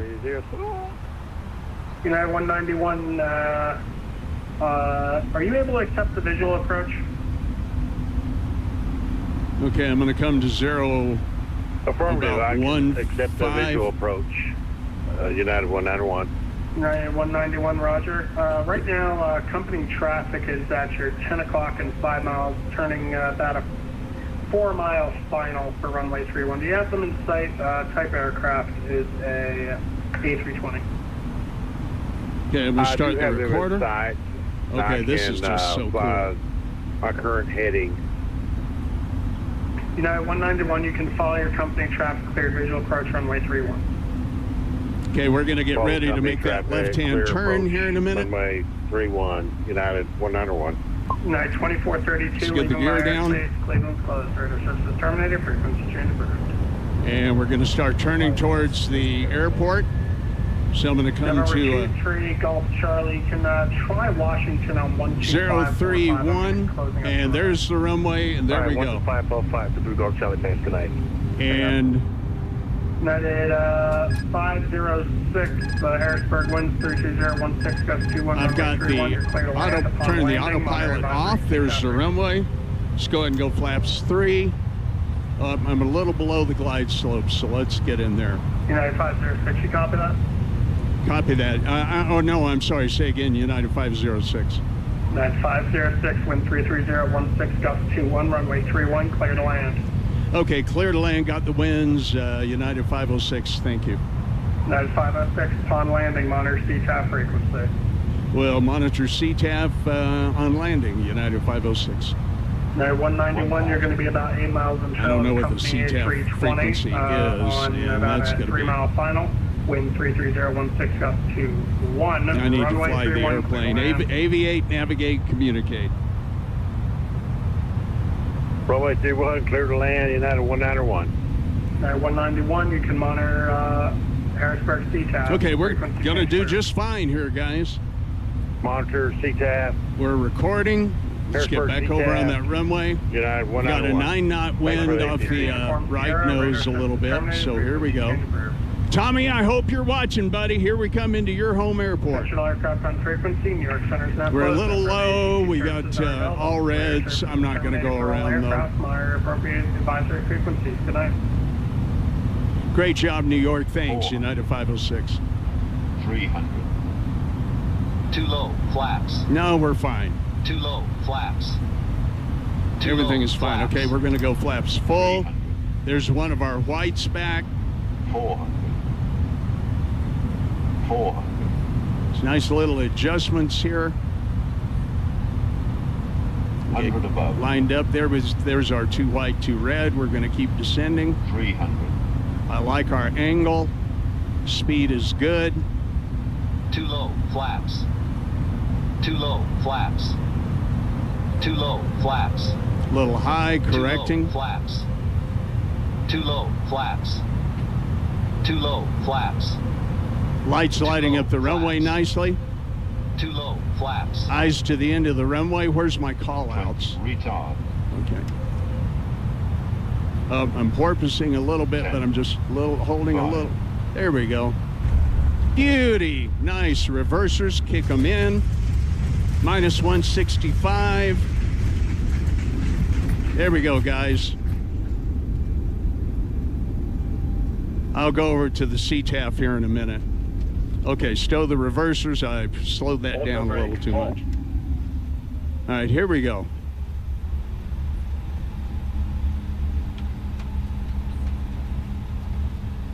United 191, are you able to accept the visual approach? Okay, I'm going to come to 0. Affirmative, I can accept the visual approach. United 191. United 191, roger. Right now, company traffic is at your 10 o'clock and 5 miles, turning about a 4-mile final for runway 31. Do you have them in sight? Type aircraft is a A320. Okay, we'll start the recorder. Okay, this is just so cool. My current heading. United 191, you can follow your company traffic cleared visual approach runway 31. Okay, we're going to get ready to make that left-hand turn here in a minute. Runway 31, United 191. United 2432. Let's get the gear down. Cleveland's closed. Radar services terminated. Frequency change approved. And we're going to start turning towards the airport. So I'm going to come to 3 Golf Charlie. Can try Washington on 031, and there's the runway, and there we go. 505 to Blue Golf Charlie, thanks, good night. And United 506, Harrisburg, winds 32016, gust 21. I've got the turn the autopilot off. There's the runway. Let's go ahead and go flaps 3. I'm a little below the glide slope, so let's get in there. United 506, you copy that? Copy that. Oh, no, I'm sorry. Say again, United 506. United 506, wind 33016, gust 21, runway 31, clear to land. Okay, clear to land, got the winds. United 506, thank you. United 506, upon landing, monitor CTAF frequency. We'll monitor CTAF on landing, United 506. United 191, you're going to be about 8 miles in tow. I don't know what the CTAF frequency is, and that's going to be 3-mile final. Wind 33016, gust 21. I need to runway fly the 31, airplane. Aviate, navigate, communicate. Runway 31, clear to land, United 191. United 191, you can monitor Harrisburg CTAF. Okay, we're going to do just fine here, guys. Monitor CTAF. We're recording. Let's get back over on that runway. United 191. Got a 9-knot wind off the right nose a little bit, so here we go. Tommy, I hope you're watching, buddy. Here we come into your home airport. Aircraft on frequency, New York Center's now We're a closed. little low. We got all reds. I'm not going to go around, though. Monitor appropriate advisory frequencies. Good night. Great job, New York. Thanks, United 506. 300. Too low, flaps. No, we're fine. Too low, flaps. Everything is fine. Okay, we're going to go flaps full. There's one of our whites back. 400. 400. It's nice little adjustments here. 100 above. Lined up. There's our 2 white, 2 red. We're going to keep descending. 300. I like our angle. Speed is good. Too low, flaps. Too low, flaps. Too low, flaps. A little high, correcting. Too low, flaps. Too low, flaps. Too low, flaps. Lights lighting up the runway nicely. Too low, flaps. Eyes to the end of the runway. Where's my call outs? Retard. Okay. I'm porpoising a little bit, but I'm just holding a little. There we go. Beauty. Nice. Reversers. Kick them in. Minus 165. There we go, guys. I'll go over to the CTAF here in a minute. Okay, stow the reversers. I slowed that down a little too much. All right, here we go.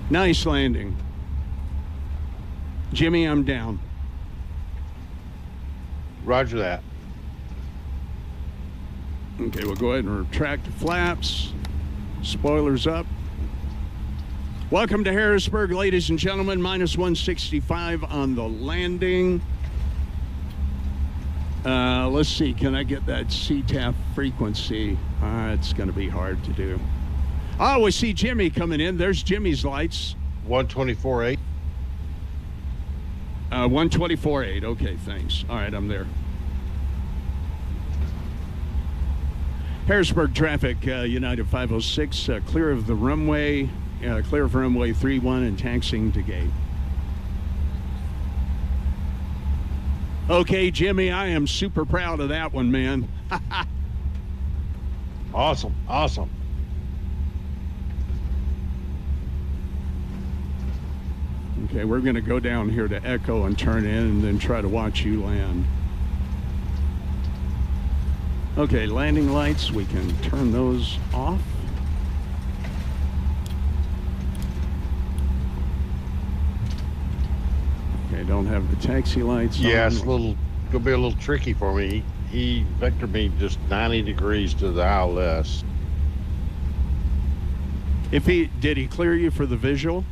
Nice landing. Jimmy, I'm down. Roger that. Okay, we'll go ahead and retract the flaps. Spoilers up. Welcome to Harrisburg, ladies and gentlemen. Minus 165 on the landing. Let's see, can I get that CTAF frequency? It's going to be hard to do. Oh, we see Jimmy coming in. There's Jimmy's lights. 124.8. 124.8. Okay, thanks. All right, I'm there. Harrisburg traffic, United 506, clear of the runway, clear of runway 31 and taxiing to gate. Okay, Jimmy, I am super proud of that one, man. Awesome, awesome. Okay, we're going to go down here to Echo and turn in and then try to watch you land. Okay, landing lights, we can turn those off. Okay, don't have the taxi lights on. Yeah, it's gonna be a little tricky for me. He vectored me just 90 degrees to the ILS. Did he clear you for the visual?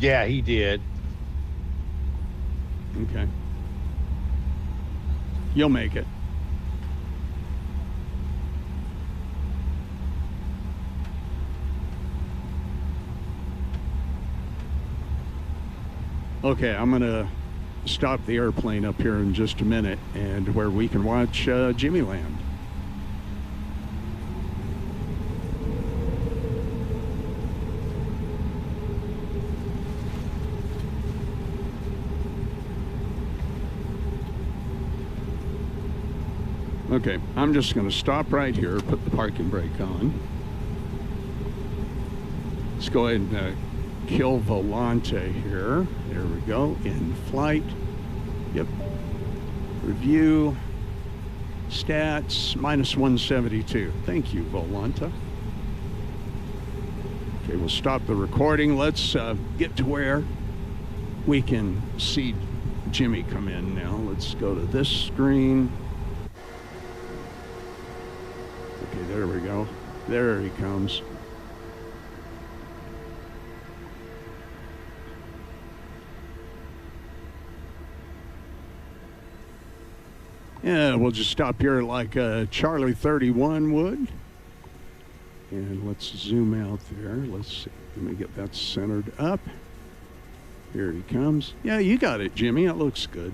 Yeah, he did. Okay. You'll make it. Okay, I'm going to stop the airplane up here in just a minute and where we can watch Jimmy land. Okay, I'm just going to stop right here, put the parking brake on. Let's go ahead and kill Volante here. There we go. In flight. Yep. Review. Stats. Minus 172. Thank you, Volante. Okay, we'll stop the recording. Let's get to where we can see Jimmy come in now. Let's go to this screen. Okay, there we go. There he comes. Yeah, we'll just stop here like Charlie 31 would. And let's zoom out there. Let's see. Let me get that centered up. Here he comes. Yeah, you got it, Jimmy. It looks good.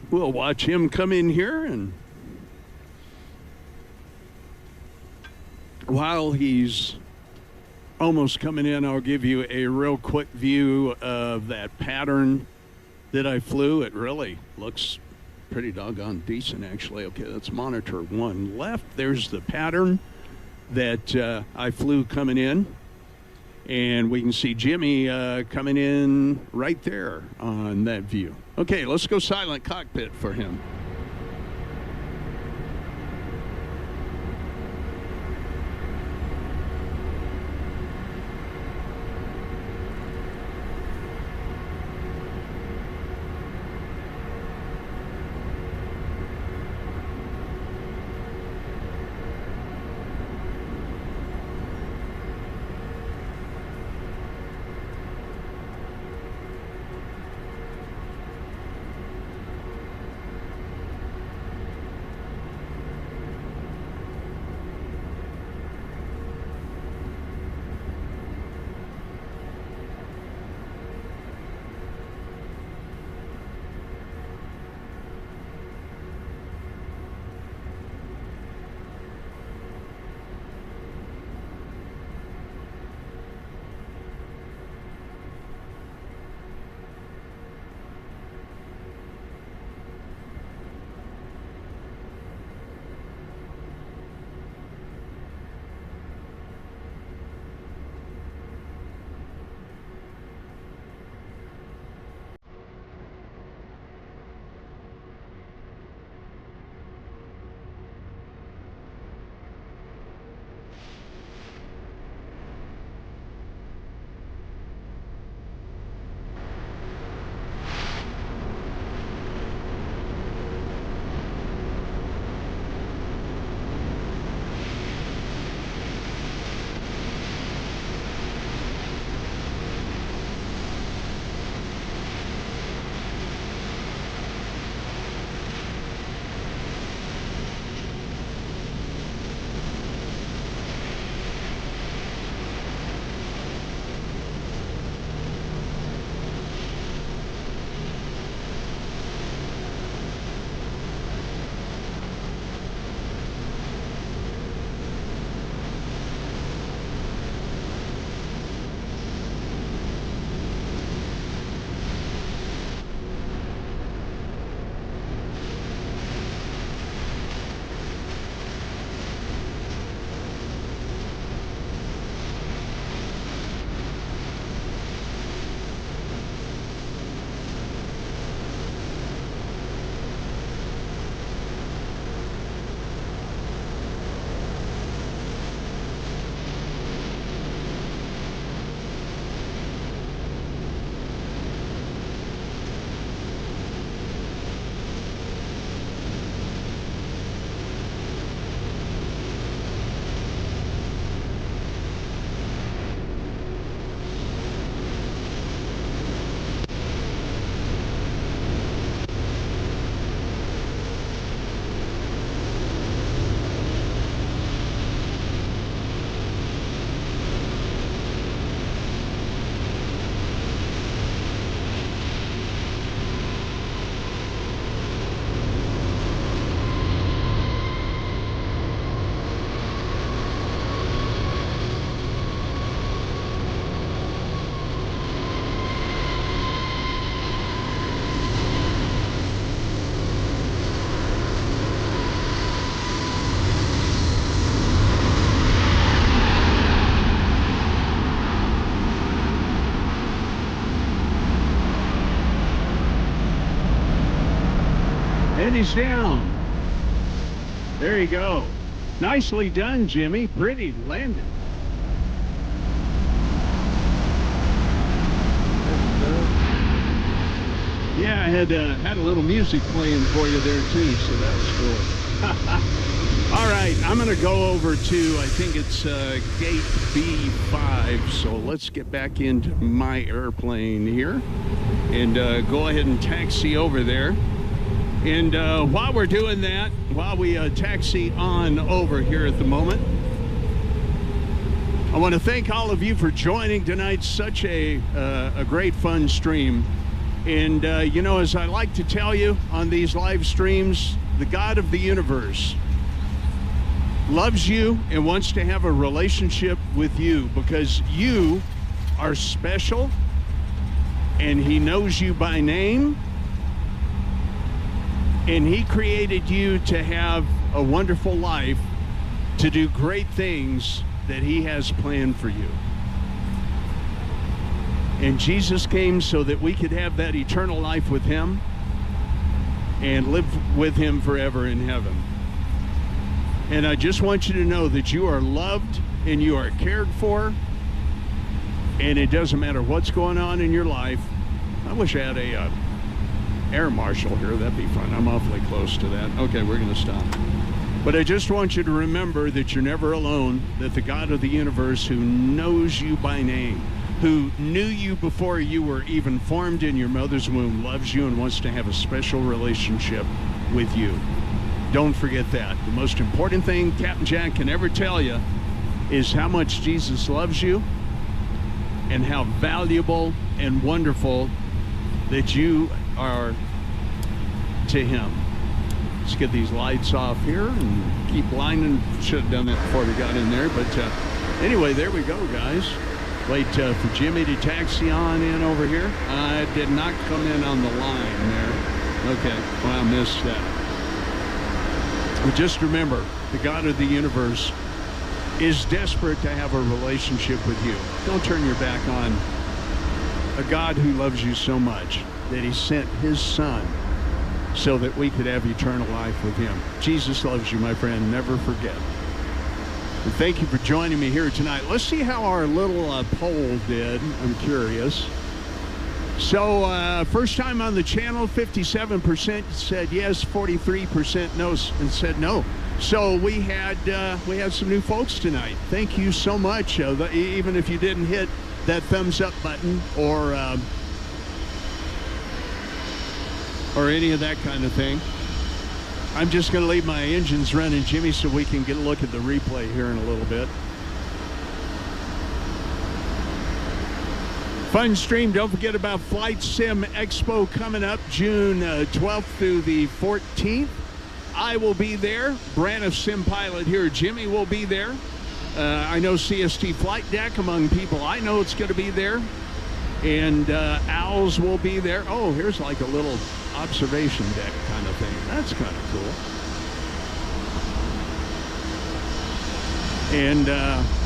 We'll watch him come in here, and while he's almost coming in, I'll give you a real quick view of that pattern that I flew. It really looks pretty doggone decent, actually. Okay, that's monitor 1 left. There's the pattern that I flew coming in. And we can see Jimmy coming in right there on that view. Okay, let's go silent cockpit for him. And he's down. There you go. Nicely done, Jimmy. Pretty landed. Yeah, I had a little music playing for you there too, so that was cool. All right, I'm going to go over to, I think it's gate B5, so let's get back into my airplane here and go ahead and taxi over there. And while we're doing that, while we taxi on over here at the moment, I want to thank all of you for joining tonight. Such a great fun stream. And, you know, as I like to tell you on these live streams, the God of the universe loves you and wants to have a relationship with you because you are special and he knows you by name and he created you to have a wonderful life, to do great things that he has planned for you. And Jesus came so that we could have that eternal life with him and live with him forever in heaven. And I just want you to know that you are loved and you are cared for, and it doesn't matter what's going on in your life. I wish I had a air marshal here. That'd be fun. I'm awfully close to that. Okay, we're going to stop. But I just want you to remember that you're never alone, that the God of the universe who knows you by name, who knew you before you were even formed in your mother's womb, loves you and wants to have a special relationship with you. Don't forget that. The most important thing Captain Jack can ever tell you is how much Jesus loves you and how valuable and wonderful that you are to him. Let's get these lights off here and keep blinding. Should have done that before we got in there. But anyway, there we go, guys. Wait for Jimmy to taxi on in over here. I did not come in on the line there. Okay, well, I missed that. But just remember, the God of the universe is desperate to have a relationship with you. Don't turn your back on a God who loves you so much that he sent his son so that we could have eternal life with him. Jesus loves you, my friend. Never forget. And thank you for joining me here tonight. Let's see how our little poll did. I'm curious. So first time on the channel, 57% said yes, 43% no, and said no. So we had some new folks tonight. Thank you so much. Even if you didn't hit that thumbs up button or any of that kind of thing. I'm just going to leave my engines running, Jimmy, so we can get a look at the replay here in a little bit. Fun stream. Don't forget about Flight Sim Expo coming up June 12th through the 14th. I will be there. Braniff Sim Pilot here. Jimmy will be there. I know CST Flight Deck among people I know it's going to be there. And Owls will be there. Oh, here's like a little observation deck kind of thing. That's kind of cool. And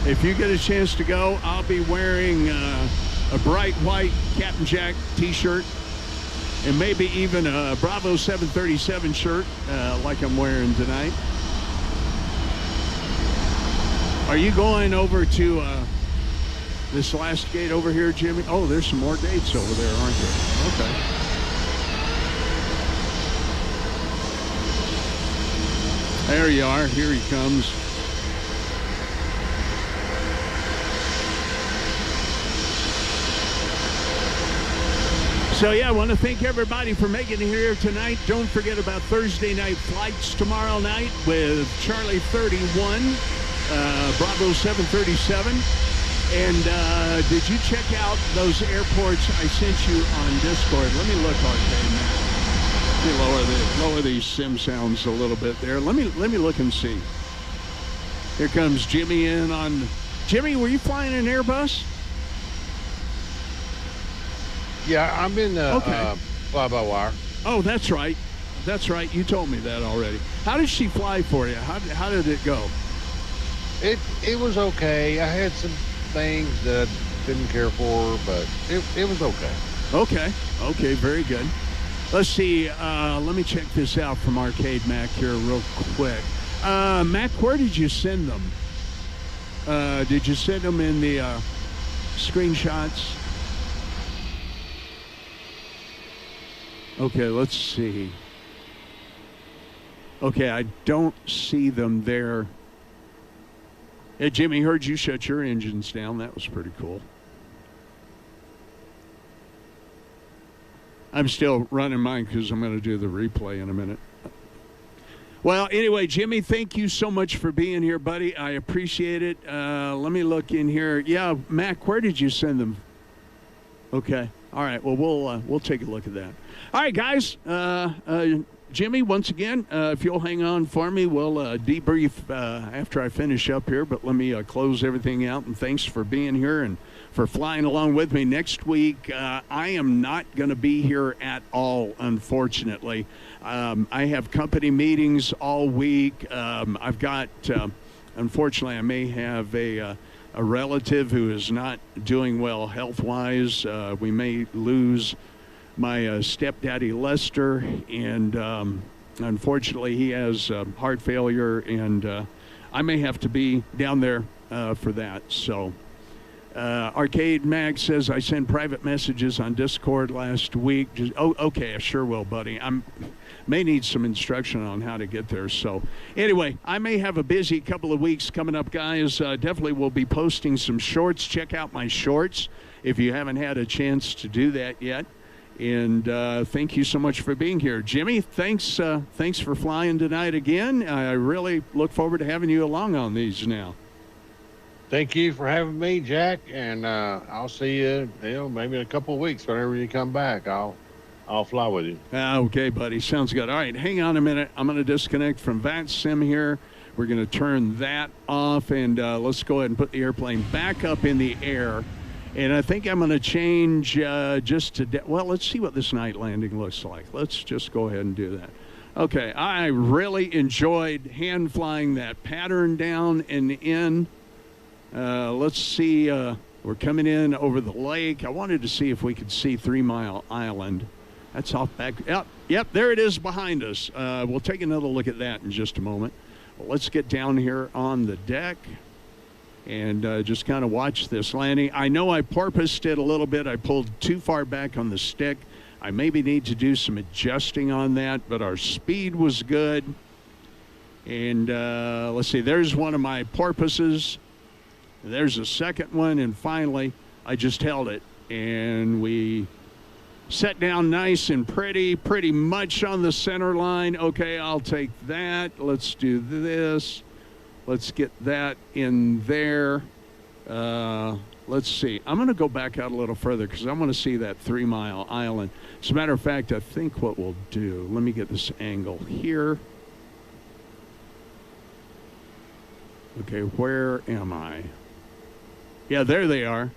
if you get a chance to go, I'll be wearing a bright white Captain Jack t-shirt and maybe even a Bravo 737 shirt like I'm wearing tonight. Are you going over to this last gate over here, Jimmy? Oh, there's some more gates over there, aren't there? Okay. There you are. Here he comes. So, yeah, I want to thank everybody for making it here tonight. Don't forget about Thursday night flights tomorrow night with Charlie 31, Bravo 737. And did you check out those airports I sent you on Discord? Let me look, Arcade, now. Let me lower these sim sounds a little bit there. Let me look and see. Here comes Jimmy in on... Jimmy, were you flying an Airbus? Yeah, I'm in fly-by-wire. Oh, that's right. That's right. You told me that already. How did she fly for you? How did it go? It was okay. I had some things that I didn't care for, but it was okay. Okay, very good. Let's see. Let me check this out from Arcade Mac here real quick. Mac, where did you send them? Did you send them in the screenshots? Okay, let's see. Okay, I don't see them there. Hey, Jimmy, heard you shut your engines down. That was pretty cool. I'm still running mine because I'm going to do the replay in a minute. Well, anyway, Jimmy, thank you so much for being here, buddy. I appreciate it. Let me look in here. Yeah, Mac, where did you send them? Okay. All right. Well, we'll take a look at that. All right, guys. Jimmy, once again, if you'll hang on for me, we'll debrief after I finish up here. But let me close everything out. And thanks for being here and for flying along with me. Next week, I am not going to be here at all, unfortunately. I have company meetings all week. I've got, unfortunately, I may have a relative who is not doing well health-wise. We may lose my stepdaddy Lester, and unfortunately he has heart failure, and I may have to be down there for that. So Arcade Mag says I sent private messages on Discord last week. Okay, I sure will, buddy. May need some instruction on how to get there. So anyway, I may have a busy couple of weeks coming up, guys. Definitely will be posting some shorts. Check out my shorts if you haven't had a chance to do that yet. And thank you so much for being here. Jimmy, thanks for flying tonight again. I really look forward to having you along on these now. Thank you for having me, Jack, and I'll see you, maybe in a couple of weeks. Whenever you come back, I'll fly with you. Okay, buddy. Sounds good. All right, hang on a minute. I'm going to disconnect from VATSIM here. We're going to turn that off, and let's go ahead and put the airplane back up in the air. And I think I'm going to change just to, well, let's see what this night landing looks like. Let's just go ahead and do that. Okay, I really enjoyed hand flying that pattern down and in. Let's see, we're coming in over the lake. I wanted to see if we could see 3 Mile Island. That's off back. Yep, there it is behind us. We'll take another look at that in just a moment. Well, let's get down here on the deck and just kind of watch this landing. I know I porpoised it a little bit. I pulled too far back on the stick. I maybe need to do some adjusting on that, but our speed was good. And let's see, there's one of my porpoises. There's a second one, and finally, I just held it. And we set down nice and pretty much on the center line. Okay, I'll take that. Let's do this. Let's get that in there. Let's see. I'm going to go back out a little further because I want to see that 3 Mile Island. As a matter of fact, I think what we'll do, let me get this angle here. Okay, where am I? Yeah, there they are.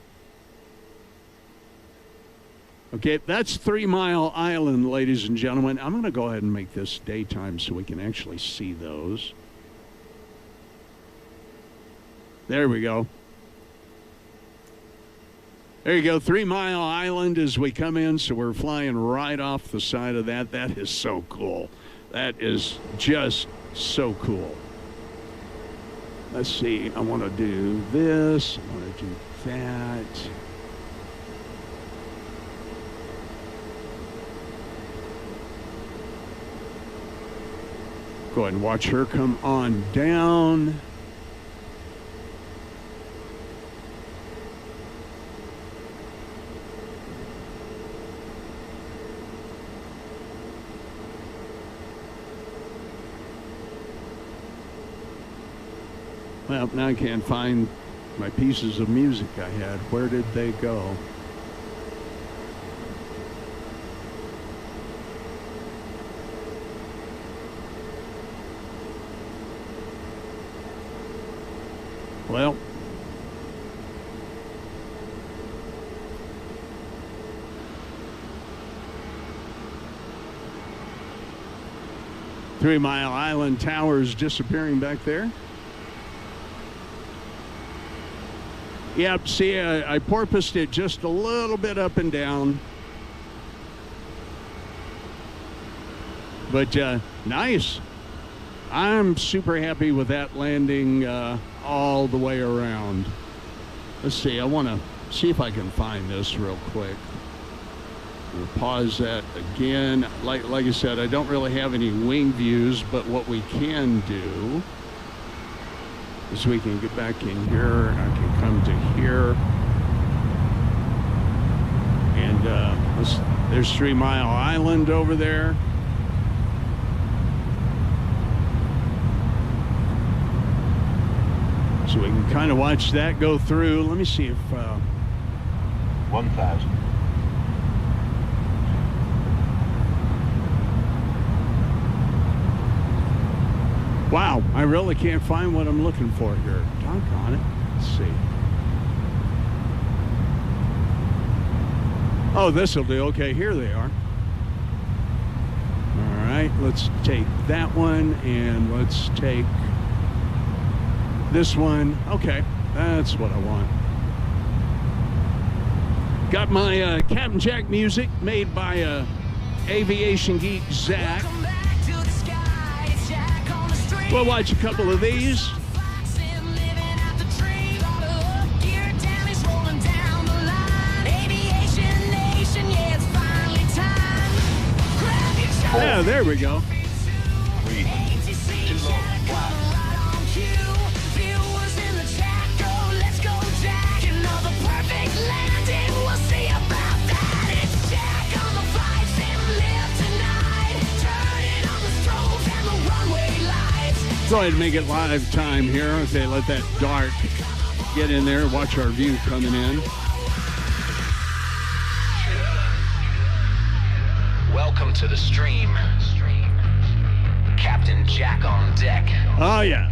Okay, that's 3 Mile Island, ladies and gentlemen. I'm going to go ahead and make this daytime so we can actually see those. There we go. There you go, 3 Mile Island as we come in, so we're flying right off the side of that. That is so cool. That is just so cool. Let's see, I want to do this, I want to do that. Go ahead and watch her come on down. Well, now I can't find my pieces of music I had. Where did they go? Well, Three Mile Island Tower is disappearing back there. Yep, see, I porpoised it just a little bit up and down. But nice. I'm super happy with that landing all the way around. Let's see. I want to see if I can find this real quick. We'll pause that again. Like I said, I don't really have any wing views, but what we can do is we can get back in here. I can come to here. And there's 3 Mile Island over there. So we can kind of watch that go through. Let me see if 1,000. Wow, I really can't find what I'm looking for here. Doggone it. Let's see. Oh, this will do. Okay, here they are. All right, let's take that one and let's take this one. Okay, that's what I want. Got my Captain Jack music made by aviation geek Zach. We'll watch a couple of these. Yeah, there we go. Go ahead and make it live time here. Okay, let that dark get in there. Watch our view coming in. Welcome to the stream. Captain Jack on deck. Oh, yeah.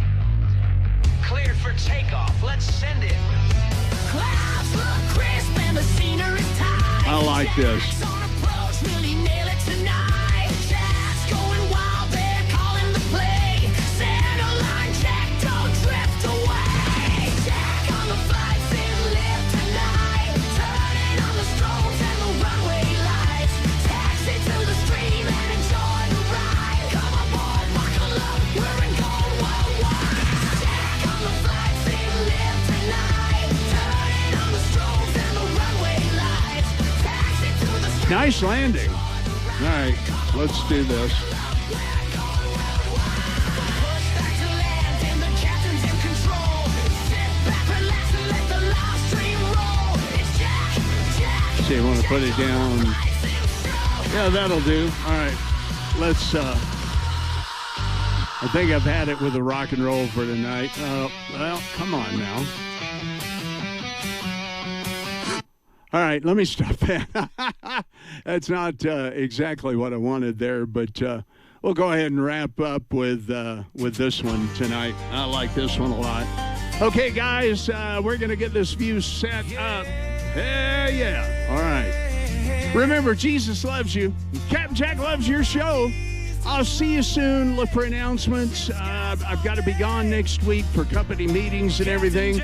Cleared for takeoff. Let's send it. Clouds look crisp and the scenery's tight. I like this. Jack's on approach, really nail it tonight. Jack's going wild, they're calling the play. Center line, Jack, don't drift away. Jack on the flight, sim live tonight. Turning on the strobes and the runway lights. Taxi to the stream and enjoy the ride. Come aboard, buckle up, we're in gold worldwide. Jack on the flight, sim live tonight. Turning on the strobes and the runway lights. Taxi to the stream. Nice landing. All right, let's do this. See, you want to put it down. Yeah, that'll do. All right, let's, I think I've had it with the rock and roll for tonight. Well, come on now. All right, let me stop that. That's not exactly what I wanted there, but we'll go ahead and wrap up with this one tonight. I like this one a lot. Okay, guys, we're going to get this view set up. Yeah. All right. Remember, Jesus loves you. Captain Jack loves your show. I'll see you soon. Look for announcements. I've got to be gone next week for company meetings and everything.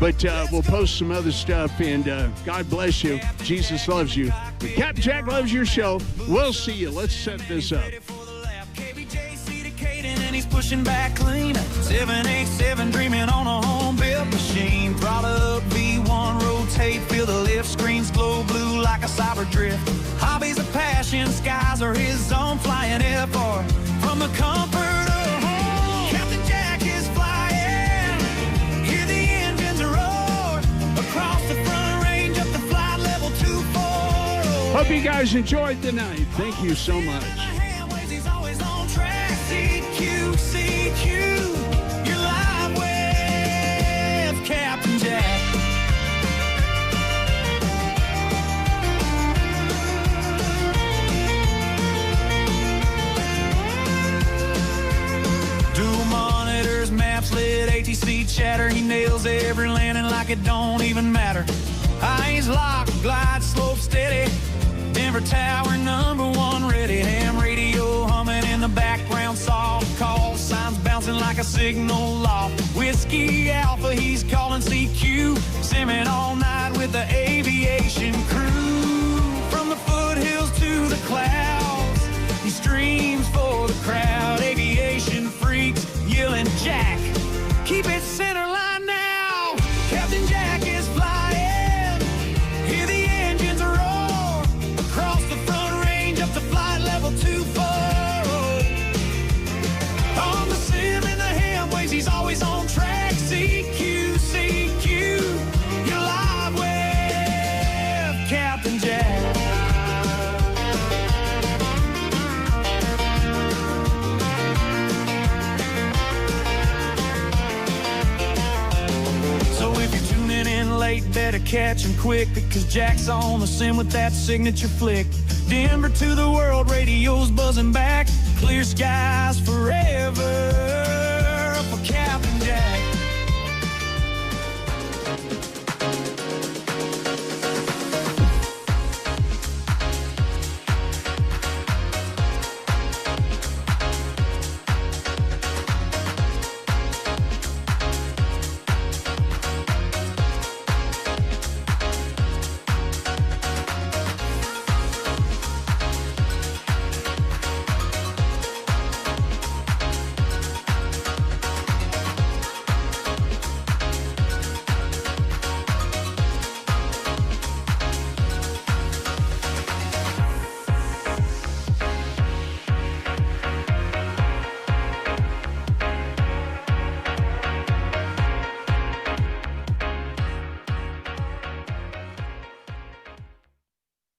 But we'll post some other stuff, and God bless you. Jesus loves you. Captain Jack loves your show. We'll see you. Let's set this up. And he's pushing back clean. 787 dreaming on a home-built machine. Product V1 rotate, feel the lift screens glow blue like a cyber drift. Hobbies a passion, skies are his zone, flying airport from the comfort of home. Captain Jack is flying, hear the engines roar across the front range up the flight level 240. Hope you guys enjoyed the night. Thank you so much. CQ, you're live with Captain Jack. Dual monitors, maps lit, ATC chatter. He nails every landing like it don't even matter. Eyes locked, glide slope steady. Denver Tower #1 ready. Ham radio humming in the background, soft call signs bouncing like a signal loft. Whiskey Alpha, he's calling CQ, simming all night with the aviation crew. From the foothills to the clouds, he's streaming screams for the crowd. Aviation freaks yelling, Jack, keep it center line now. Captain Jack is flying. Hear the engines roar across the front range up to flight level 24. On the sim and the ham waves, he's always on track. CQ, CQ, you're live with Captain Jack. So if you're tuning in late, better catch him quick, because Jack's on the sim with that signature flick. Denver to the world, radio's buzzing back. Clear skies forever.